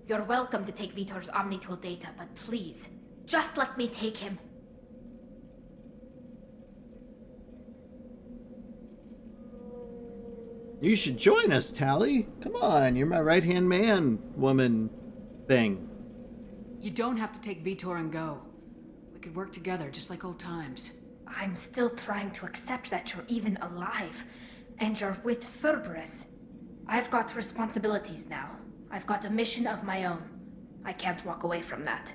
You're welcome to take Vitor's Omnitool data, but please, just let me take him. You should join us, Tally. Come on, you're my right-hand man, woman thing. You don't have to take Vitor and go. We could work together, just like old times. I'm still trying to accept that you're even alive, and you're with Cerberus. I've got responsibilities now. I've got a mission of my own. I can't walk away from that.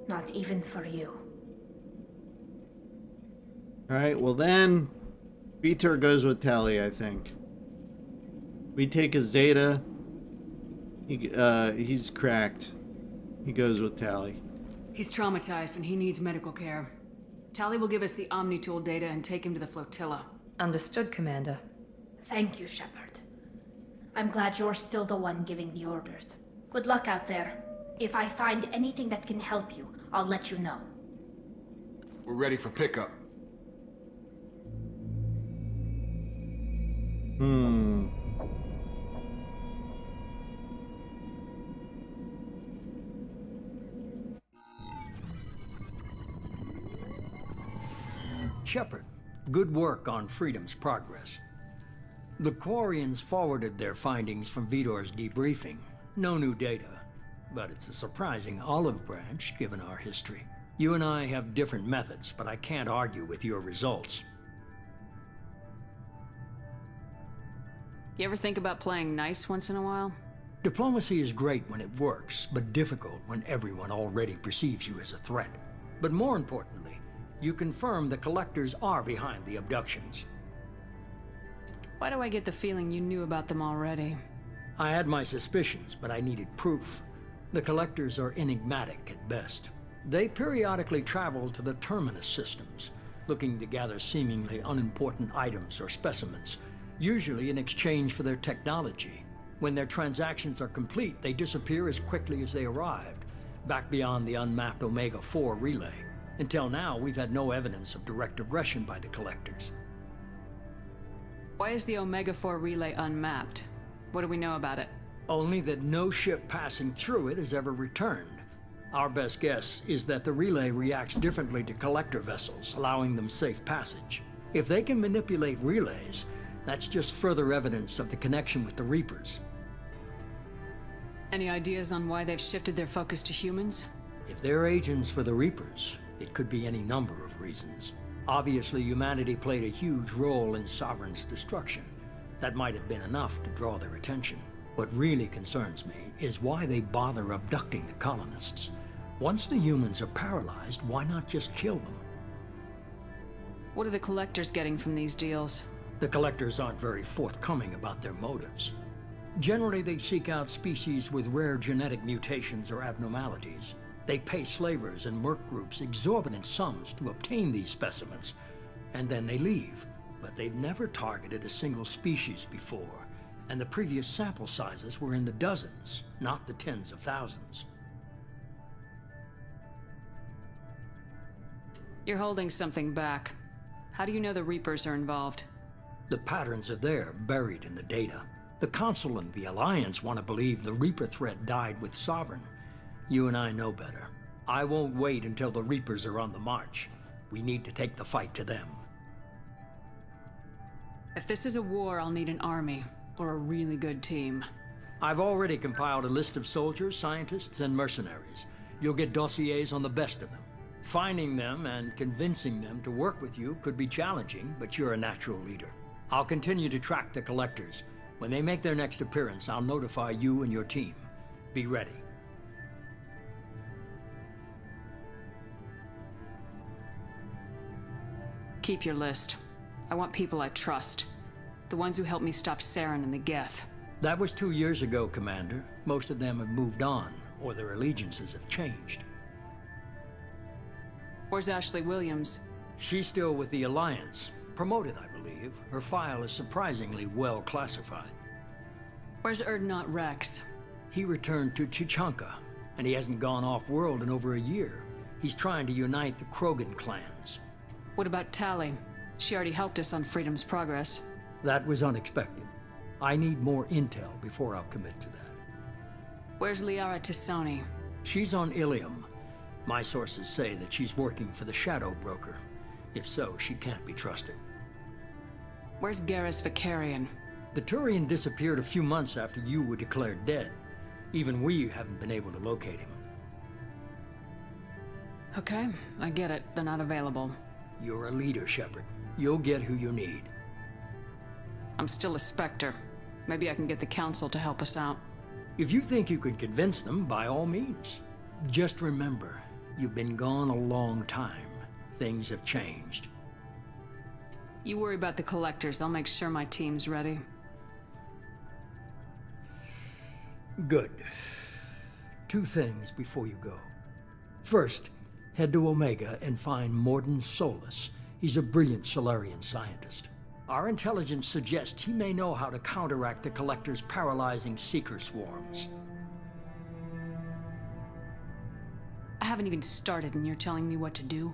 Not even for you. Alright, well then, Vitor goes with Tally, I think. We take his data. He's cracked. He goes with Tally. He's traumatized and he needs medical care. Tally will give us the Omni tool data and take him to the flotilla. Understood, Commander. Thank you, Shepard. I'm glad you're still the one giving the orders. Good luck out there. If I find anything that can help you, I'll let you know. We're ready for pickup. Shepard, good work on Freedom's progress. The Quarians forwarded their findings from Vitor's debriefing. No new data, but it's a surprising olive branch given our history. You and I have different methods, but I can't argue with your results. You ever think about playing nice once in a while? Diplomacy is great when it works, but difficult when everyone already perceives you as a threat. But more importantly, you confirm the Collectors are behind the abductions. Why do I get the feeling you knew about them already? I had my suspicions, but I needed proof. The Collectors are enigmatic at best. They periodically travel to the Terminus systems, looking to gather seemingly unimportant items or specimens, usually in exchange for their technology. When their transactions are complete, they disappear as quickly as they arrived, back beyond the unmapped Omega-4 relay. Until now, we've had no evidence of direct aggression by the Collectors. Why is the Omega-4 relay unmapped? What do we know about it? Only that no ship passing through it has ever returned. Our best guess is that the relay reacts differently to Collector vessels, allowing them safe passage. If they can manipulate relays, that's just further evidence of the connection with the Reapers. Any ideas on why they've shifted their focus to humans? If they're agents for the Reapers, it could be any number of reasons. Obviously, humanity played a huge role in Sovereign's destruction. That might have been enough to draw their attention. What really concerns me is why they bother abducting the colonists. Once the humans are paralyzed, why not just kill them? What are the Collectors getting from these deals? The Collectors aren't very forthcoming about their motives. Generally, they seek out species with rare genetic mutations or abnormalities. They pay slavers and merc groups exorbitant sums to obtain these specimens, and then they leave. But they've never targeted a single species before, and the previous sample sizes were in the dozens, not the tens of thousands. You're holding something back. How do you know the Reapers are involved? The patterns are there, buried in the data. The Council and the Alliance want to believe the Reaper threat died with Sovereign. You and I know better. I won't wait until the Reapers are on the march. We need to take the fight to them. If this is a war, I'll need an army, or a really good team. I've already compiled a list of soldiers, scientists, and mercenaries. You'll get dossiers on the best of them. Finding them and convincing them to work with you could be challenging, but you're a natural leader. I'll continue to track the Collectors. When they make their next appearance, I'll notify you and your team. Be ready. Keep your list. I want people I trust. The ones who helped me stop Saren and the Geth. That was 2 years ago, Commander. Most of them have moved on, or their allegiances have changed. Where's Ashley Williams? She's still with the Alliance. Promoted, I believe. Her file is surprisingly well classified. Where's Erdnot Rex? He returned to Chichanka, and he hasn't gone off-world in over a year. He's trying to unite the Krogan clans. What about Tally? She already helped us on Freedom's progress. That was unexpected. I need more intel before I'll commit to that. Where's Liara Tisoni? She's on Ilium. My sources say that she's working for the Shadow Broker. If so, she can't be trusted. Where's Garrus Vicarian? The Turian disappeared a few months after you were declared dead. Even we haven't been able to locate him. Okay, I get it. They're not available. You're a leader, Shepard. You'll get who you need. I'm still a Spectre. Maybe I can get the Council to help us out. If you think you can convince them, by all means. Just remember, you've been gone a long time. Things have changed. You worry about the collectors. I'll make sure my team's ready. Good. 2 things before you go. First, head to Omega and find Morden Solus. He's a brilliant Solarian scientist. Our intelligence suggests he may know how to counteract the Collector's paralyzing Seeker swarms. I haven't even started and you're telling me what to do?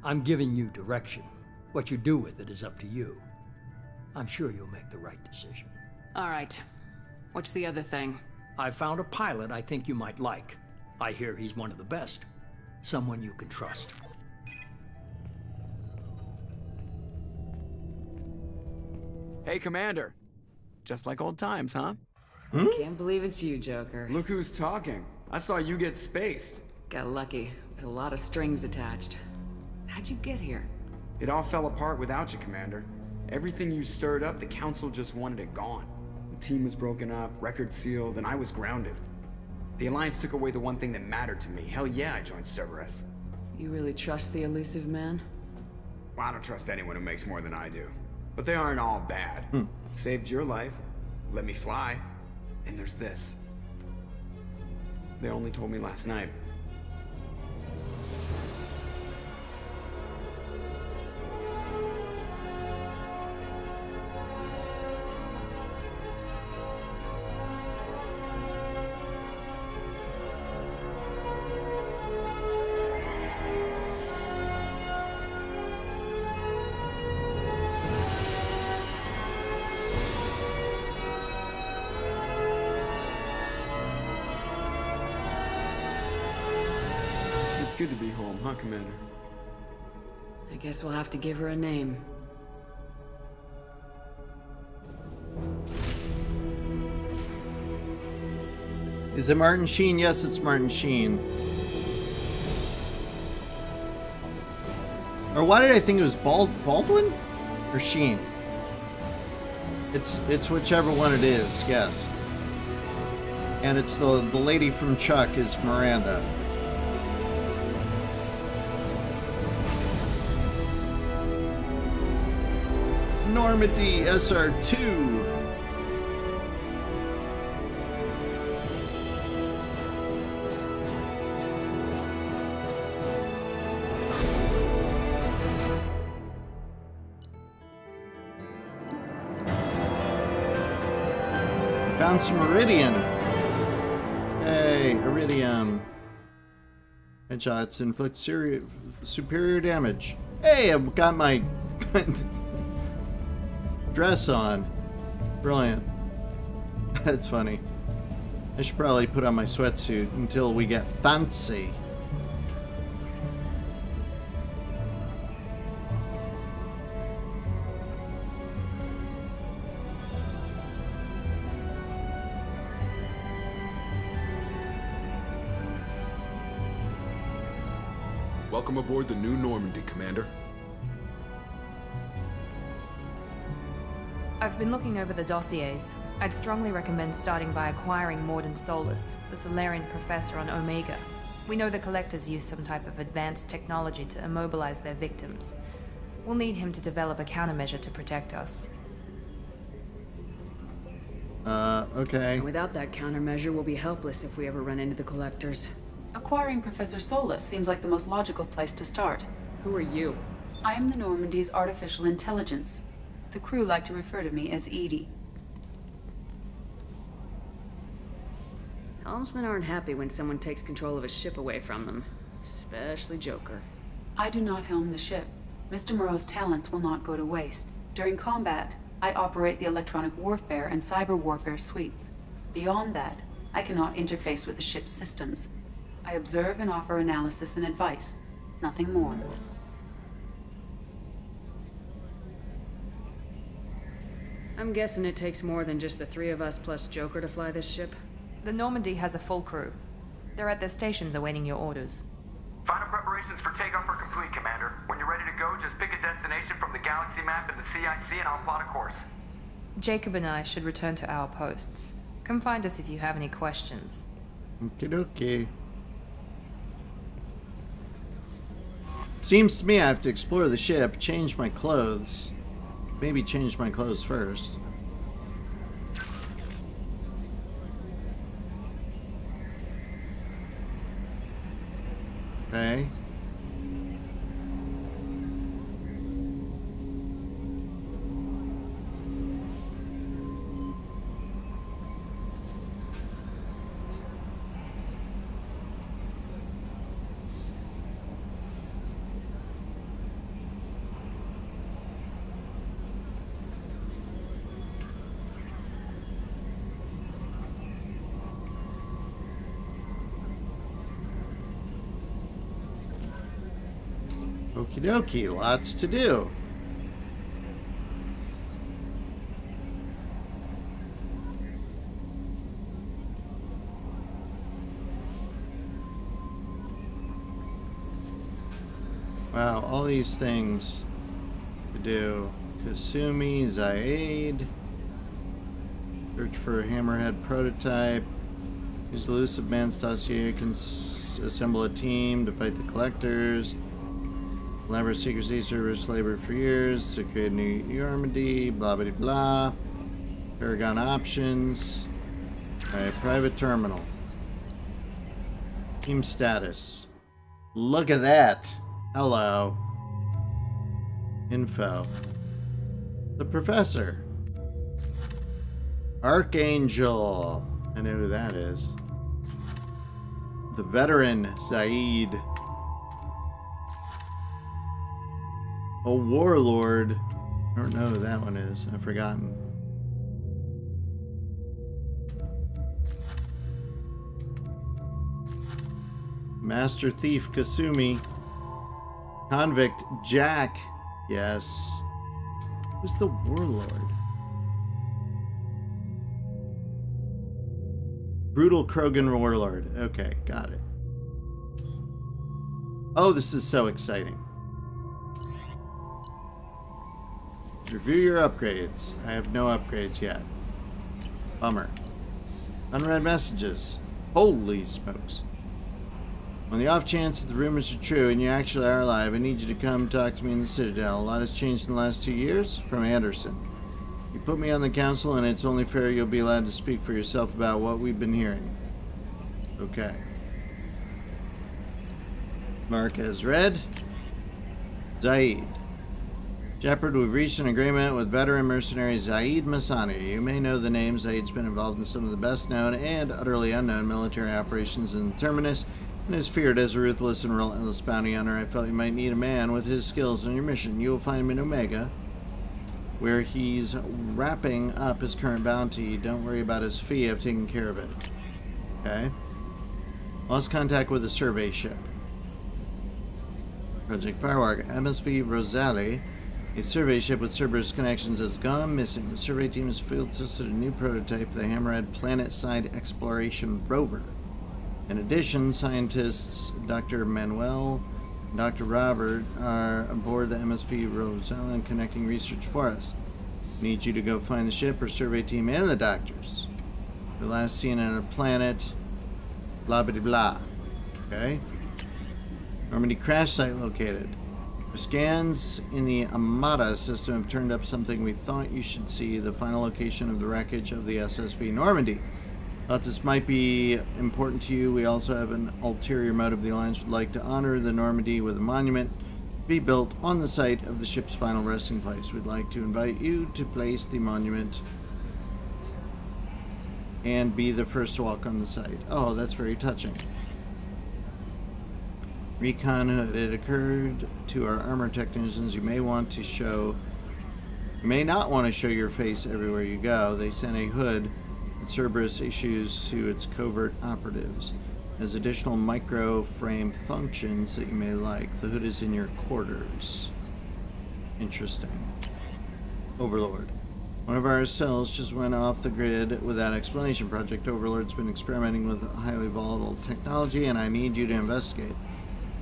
I'm giving you direction. What you do with it is up to you. I'm sure you'll make the right decision. All right. What's the other thing? I found a pilot I think you might like. I hear he's one of the best. Someone you can trust. Hey, Commander. Just like old times, huh? Can't believe it's you, Joker. Look who's talking. I saw you get spaced. Got lucky, with a lot of strings attached. How'd you get here? It all fell apart without you, Commander. Everything you stirred up, the Council just wanted it gone. The team was broken up, record sealed, and I was grounded. The Alliance took away the one thing that mattered to me. Hell yeah, I joined Cerberus. You really trust the elusive man? Well, I don't trust anyone who makes more than I do. But they aren't all bad. Saved your life, let me fly, and there's this. They only told me last night. It's good to be home, huh, Commander? I guess we'll have to give her a name. Is it Martin Sheen? Yes, it's Martin Sheen. Or why did I think it was Baldwin? Or Sheen? It's whichever one it is, yes. And it's the lady from Chuck is Miranda. Normandy SR2. Found some iridium. Hey, iridium. Headshots inflict superior damage. Hey, I've got my dress on. Brilliant. That's funny. I should probably put on my sweatsuit until we get fancy. Welcome aboard the new Normandy, Commander. I've been looking over the dossiers. I'd strongly recommend starting by acquiring Morden Solus, the Solarian professor on Omega. We know the Collectors use some type of advanced technology to immobilize their victims. We'll need him to develop a countermeasure to protect us. Okay. And without that countermeasure, we'll be helpless if we ever run into the Collectors. Acquiring Professor Solus seems like the most logical place to start. Who are you? I am the Normandy's artificial intelligence. The crew like to refer to me as Edie. Helmsmen aren't happy when someone takes control of a ship away from them. Especially Joker. I do not helm the ship. Mr. Moreau's talents will not go to waste. During combat, I operate the electronic warfare and cyber warfare suites. Beyond that, I cannot interface with the ship's systems. I observe and offer analysis and advice. Nothing more. I'm guessing it takes more than just the 3 of us plus Joker to fly this ship? The Normandy has a full crew. They're at their stations awaiting your orders. Final preparations for takeoff are complete, Commander. When you're ready to go, just pick a destination from the galaxy map in the CIC and I'll plot a course. Jacob and I should return to our posts. Come find us if you have any questions. Okay. Seems to me I have to explore the ship, change my clothes, maybe change my clothes first. Okay. Okie dokie, lots to do. Wow, all these things to do. Kasumi, Zaid. Search for a hammerhead prototype. Use the elusive man's dossier. Assemble a team to fight the collectors. Elaborate secrecy, service labor for years to create a new Normandy, blah blah blah. Paragon options. Alright, private terminal. Team status. Look at that. Hello. Info. The professor. Archangel. I know who that is. The veteran, Zaid. A warlord. I don't know who that one is. I've forgotten. Master Thief Kasumi. Convict Jack. Yes. Who's the warlord? Brutal Krogan warlord. Okay, got it. Oh, this is so exciting. Review your upgrades. I have no upgrades yet. Bummer. Unread messages. Holy smokes. On the off chance that the rumors are true and you actually are alive, I need you to come talk to me in the Citadel. A lot has changed in the last 2 years. From Anderson. You put me on the council and it's only fair you'll be allowed to speak for yourself about what we've been hearing. Okay. Mark as read. Zaid. Shepard, we've reached an agreement with veteran mercenary Zaid Masani. You may know the name. Zaid's been involved in some of the best known and utterly unknown military operations in the Terminus and is feared as a ruthless and relentless bounty hunter. I felt you might need a man with his skills on your mission. You will find him in Omega, where he's wrapping up his current bounty. Don't worry about his fee. I've taken care of it. Okay. Lost contact with a survey ship. Project Firework. MSV Rosali. A survey ship with Cerberus connections has gone missing. The survey team has field tested a new prototype, the Hammerhead Planet-Side Exploration Rover. In addition, scientists Dr. Manuel and Dr. Robert are aboard the MSV Rosalind and connecting research for us. Need you to go find the ship or survey team and the doctors. The last seen on a planet, blah blah blah. Okay. Normandy crash site located. Our scans in the Amada system have turned up something we thought you should see, the final location of the wreckage of the SSV Normandy. Thought this might be important to you. We also have an ulterior motive. The Alliance would like to honor the Normandy with a monument to be built on the site of the ship's final resting place. We'd like to invite you to place the monument and be the first to walk on the site. Oh, that's very touching. Recon hood. It occurred to our armor technicians you may not want to show your face everywhere you go. They sent a hood that Cerberus issues to its covert operatives as additional micro frame functions that you may like. The hood is in your quarters. Interesting. Overlord. One of our cells just went off the grid without explanation. Project Overlord's been experimenting with highly volatile technology and I need you to investigate.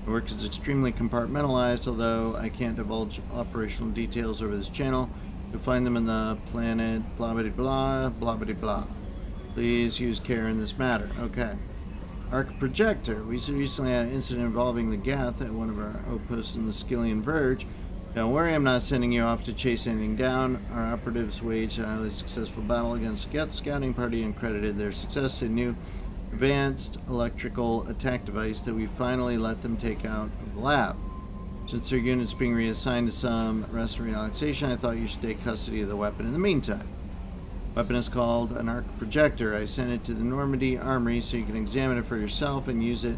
The work is extremely compartmentalized, although I can't divulge operational details over this channel. You'll find them in the planet blah blah blah blah blah blah. Please use care in this matter. Okay. Arc projector. We recently had an incident involving the Geth at one of our outposts in the Skillian Verge. Don't worry, I'm not sending you off to chase anything down. Our operatives waged a highly successful battle against the Geth scouting party and credited their success to a new advanced electrical attack device that we finally let them take out of the lab. Since their unit's being reassigned to some rest and relaxation, I thought you should take custody of the weapon in the meantime. Weapon is called an arc projector. I sent it to the Normandy Armory so you can examine it for yourself and use it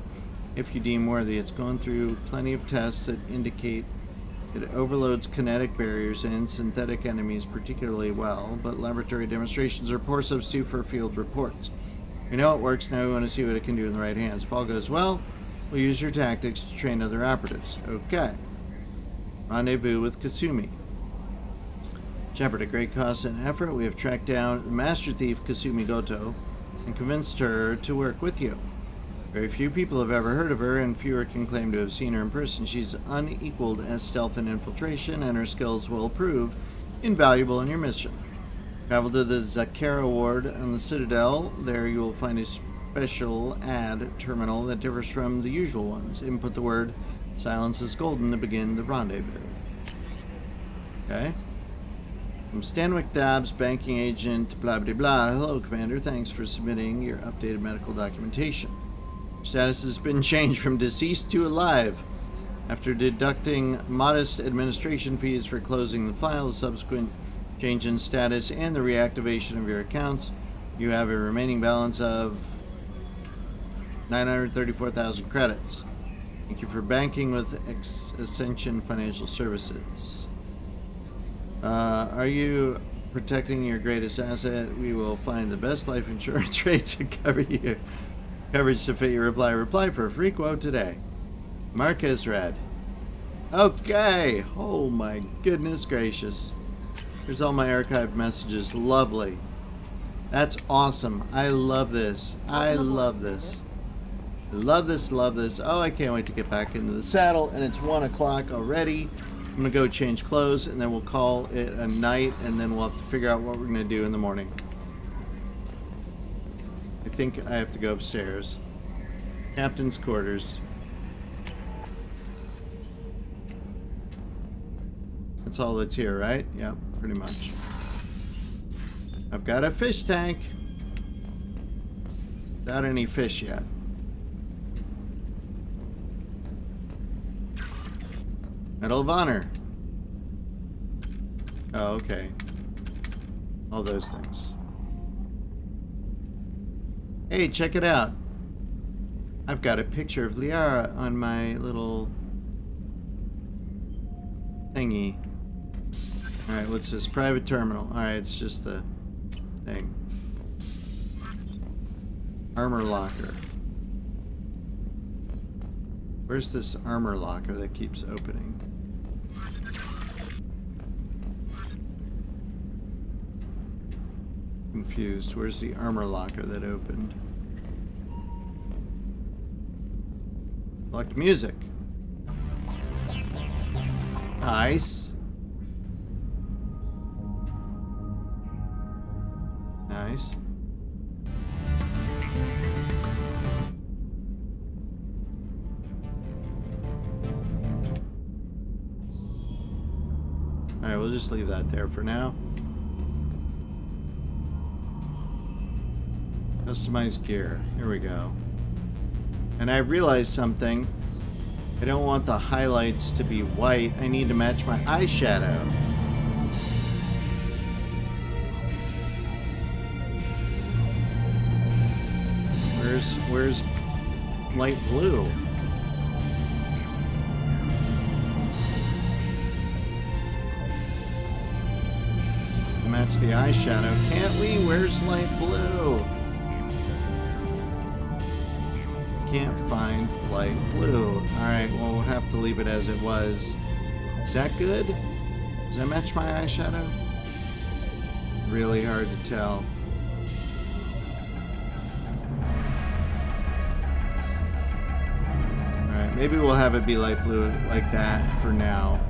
if you deem worthy. It's gone through plenty of tests that indicate it overloads kinetic barriers and synthetic enemies particularly well, but laboratory demonstrations are poor substitute for field reports. We know it works, now we want to see what it can do in the right hands. If all goes well, we'll use your tactics to train other operatives. Okay. Rendezvous with Kasumi. Shepard, at great cost and effort, we have tracked down the master thief Kasumi Goto and convinced her to work with you. Very few people have ever heard of her, and fewer can claim to have seen her in person. She's unequaled at stealth and infiltration, and her skills will prove invaluable in your mission. Travel to the Zakara ward on the Citadel. There you will find a special ad terminal that differs from the usual ones. Input the word "Silence is Golden" to begin the rendezvous. Okay. From Stanwyck Dobbs, banking agent, blah blah blah. Hello, Commander. Thanks for submitting your updated medical documentation. Status has been changed from deceased to alive. After deducting modest administration fees for closing the file, the subsequent change in status, and the reactivation of your accounts, you have a remaining balance of 934,000 credits. Thank you for banking with Ascension Financial Services. Are you protecting your greatest asset? We will find the best life insurance rates to cover you. Coverage to fit your reply. Reply for a free quote today. Marcus Red. Okay. Oh my goodness gracious. Here's all my archived messages. Lovely. That's awesome. I love this. I love this. Love this, love this. Oh, I can't wait to get back into the saddle. And it's 1 o'clock already. I'm going to go change clothes and then we'll call it a night. And then we'll have to figure out what we're going to do in the morning. I think I have to go upstairs. Captain's quarters. That's all that's here, right? Yep, pretty much. I've got a fish tank. Without any fish yet. Medal of Honor. Oh, okay. All those things. Hey, check it out. I've got a picture of Liara on my little thingy. Alright, what's this? Private terminal. Alright, it's just the thing. Armor locker. Where's this armor locker that keeps opening? Confused. Where's the armor locker that opened? Select music. Nice. Nice. Alright, we'll just leave that there for now. Customize gear. Here we go. And I realized something. I don't want the highlights to be white. I need to match my eyeshadow. Where's light blue? Match the eyeshadow. Can't we? Where's light blue? Can't find light blue. Alright, well, we'll have to leave it as it was. Is that good? Does that match my eyeshadow? Really hard to tell. Alright, maybe we'll have it be light blue like that for now.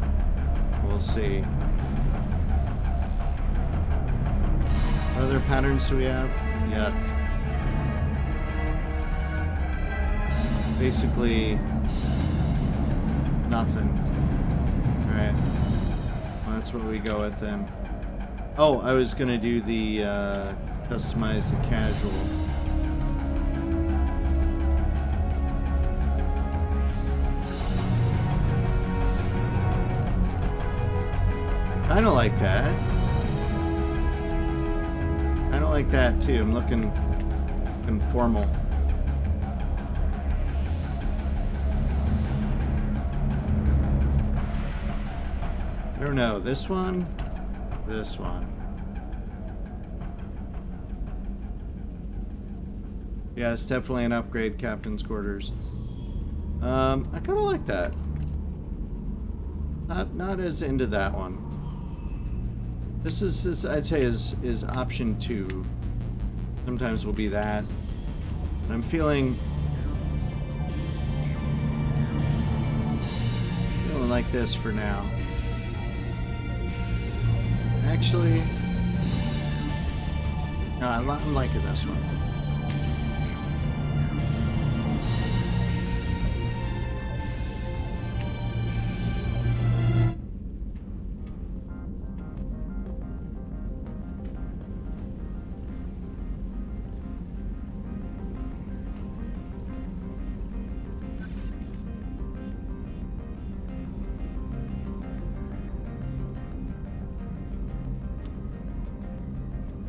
We'll see. What other patterns do we have? Yuck. Basically nothing. Alright. that's what we go with then. Oh, I was gonna do the customize the casual. Kinda like that. Kinda like that too. I'm looking formal. I don't know, this one? This one. Yeah, it's definitely an upgrade, Captain's Quarters. I kind of like that. Not as into that one. This I'd say is option 2. Sometimes will be that. I'm feeling like this for now. Actually, no, I'm liking this one.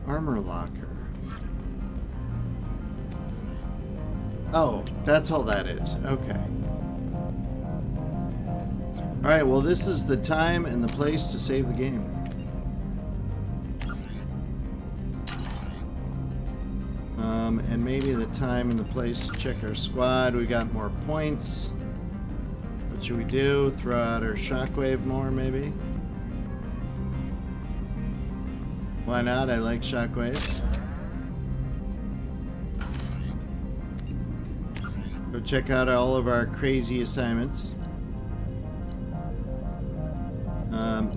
Armor locker. Oh, that's all that is. Okay. Alright, well this is the time and the place to save the game. And maybe the time and the place to check our squad. We got more points. What should we do? Throw out our shockwave more, maybe? Why not? I like shockwaves. Go check out all of our crazy assignments.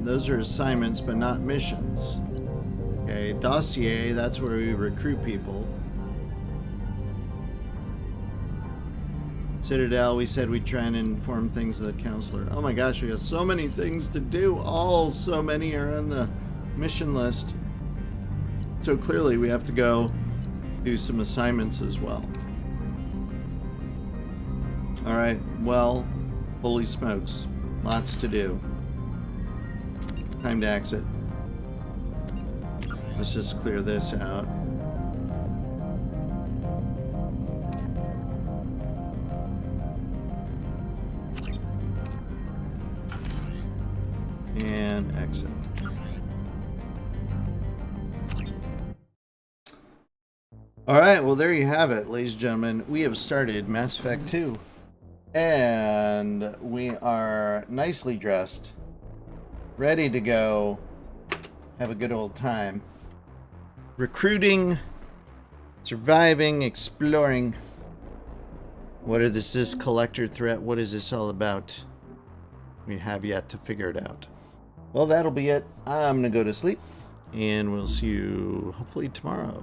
Those are assignments, but not missions. Okay, dossier, that's where we recruit people. Citadel, we said we'd try and inform things of the counselor. Oh my gosh, we got so many things to do. So many are on the mission list. So clearly we have to go do some assignments as well. Alright, well, holy smokes. Lots to do. Time to exit. Let's just clear this out. And exit. Alright, well there you have it, ladies and gentlemen. We have started Mass Effect 2. And we are nicely dressed. Ready to go have a good old time. Recruiting, surviving, exploring. What is this collector threat? What is this all about? We have yet to figure it out. Well, that'll be it. I'm gonna go to sleep. And we'll see you hopefully tomorrow.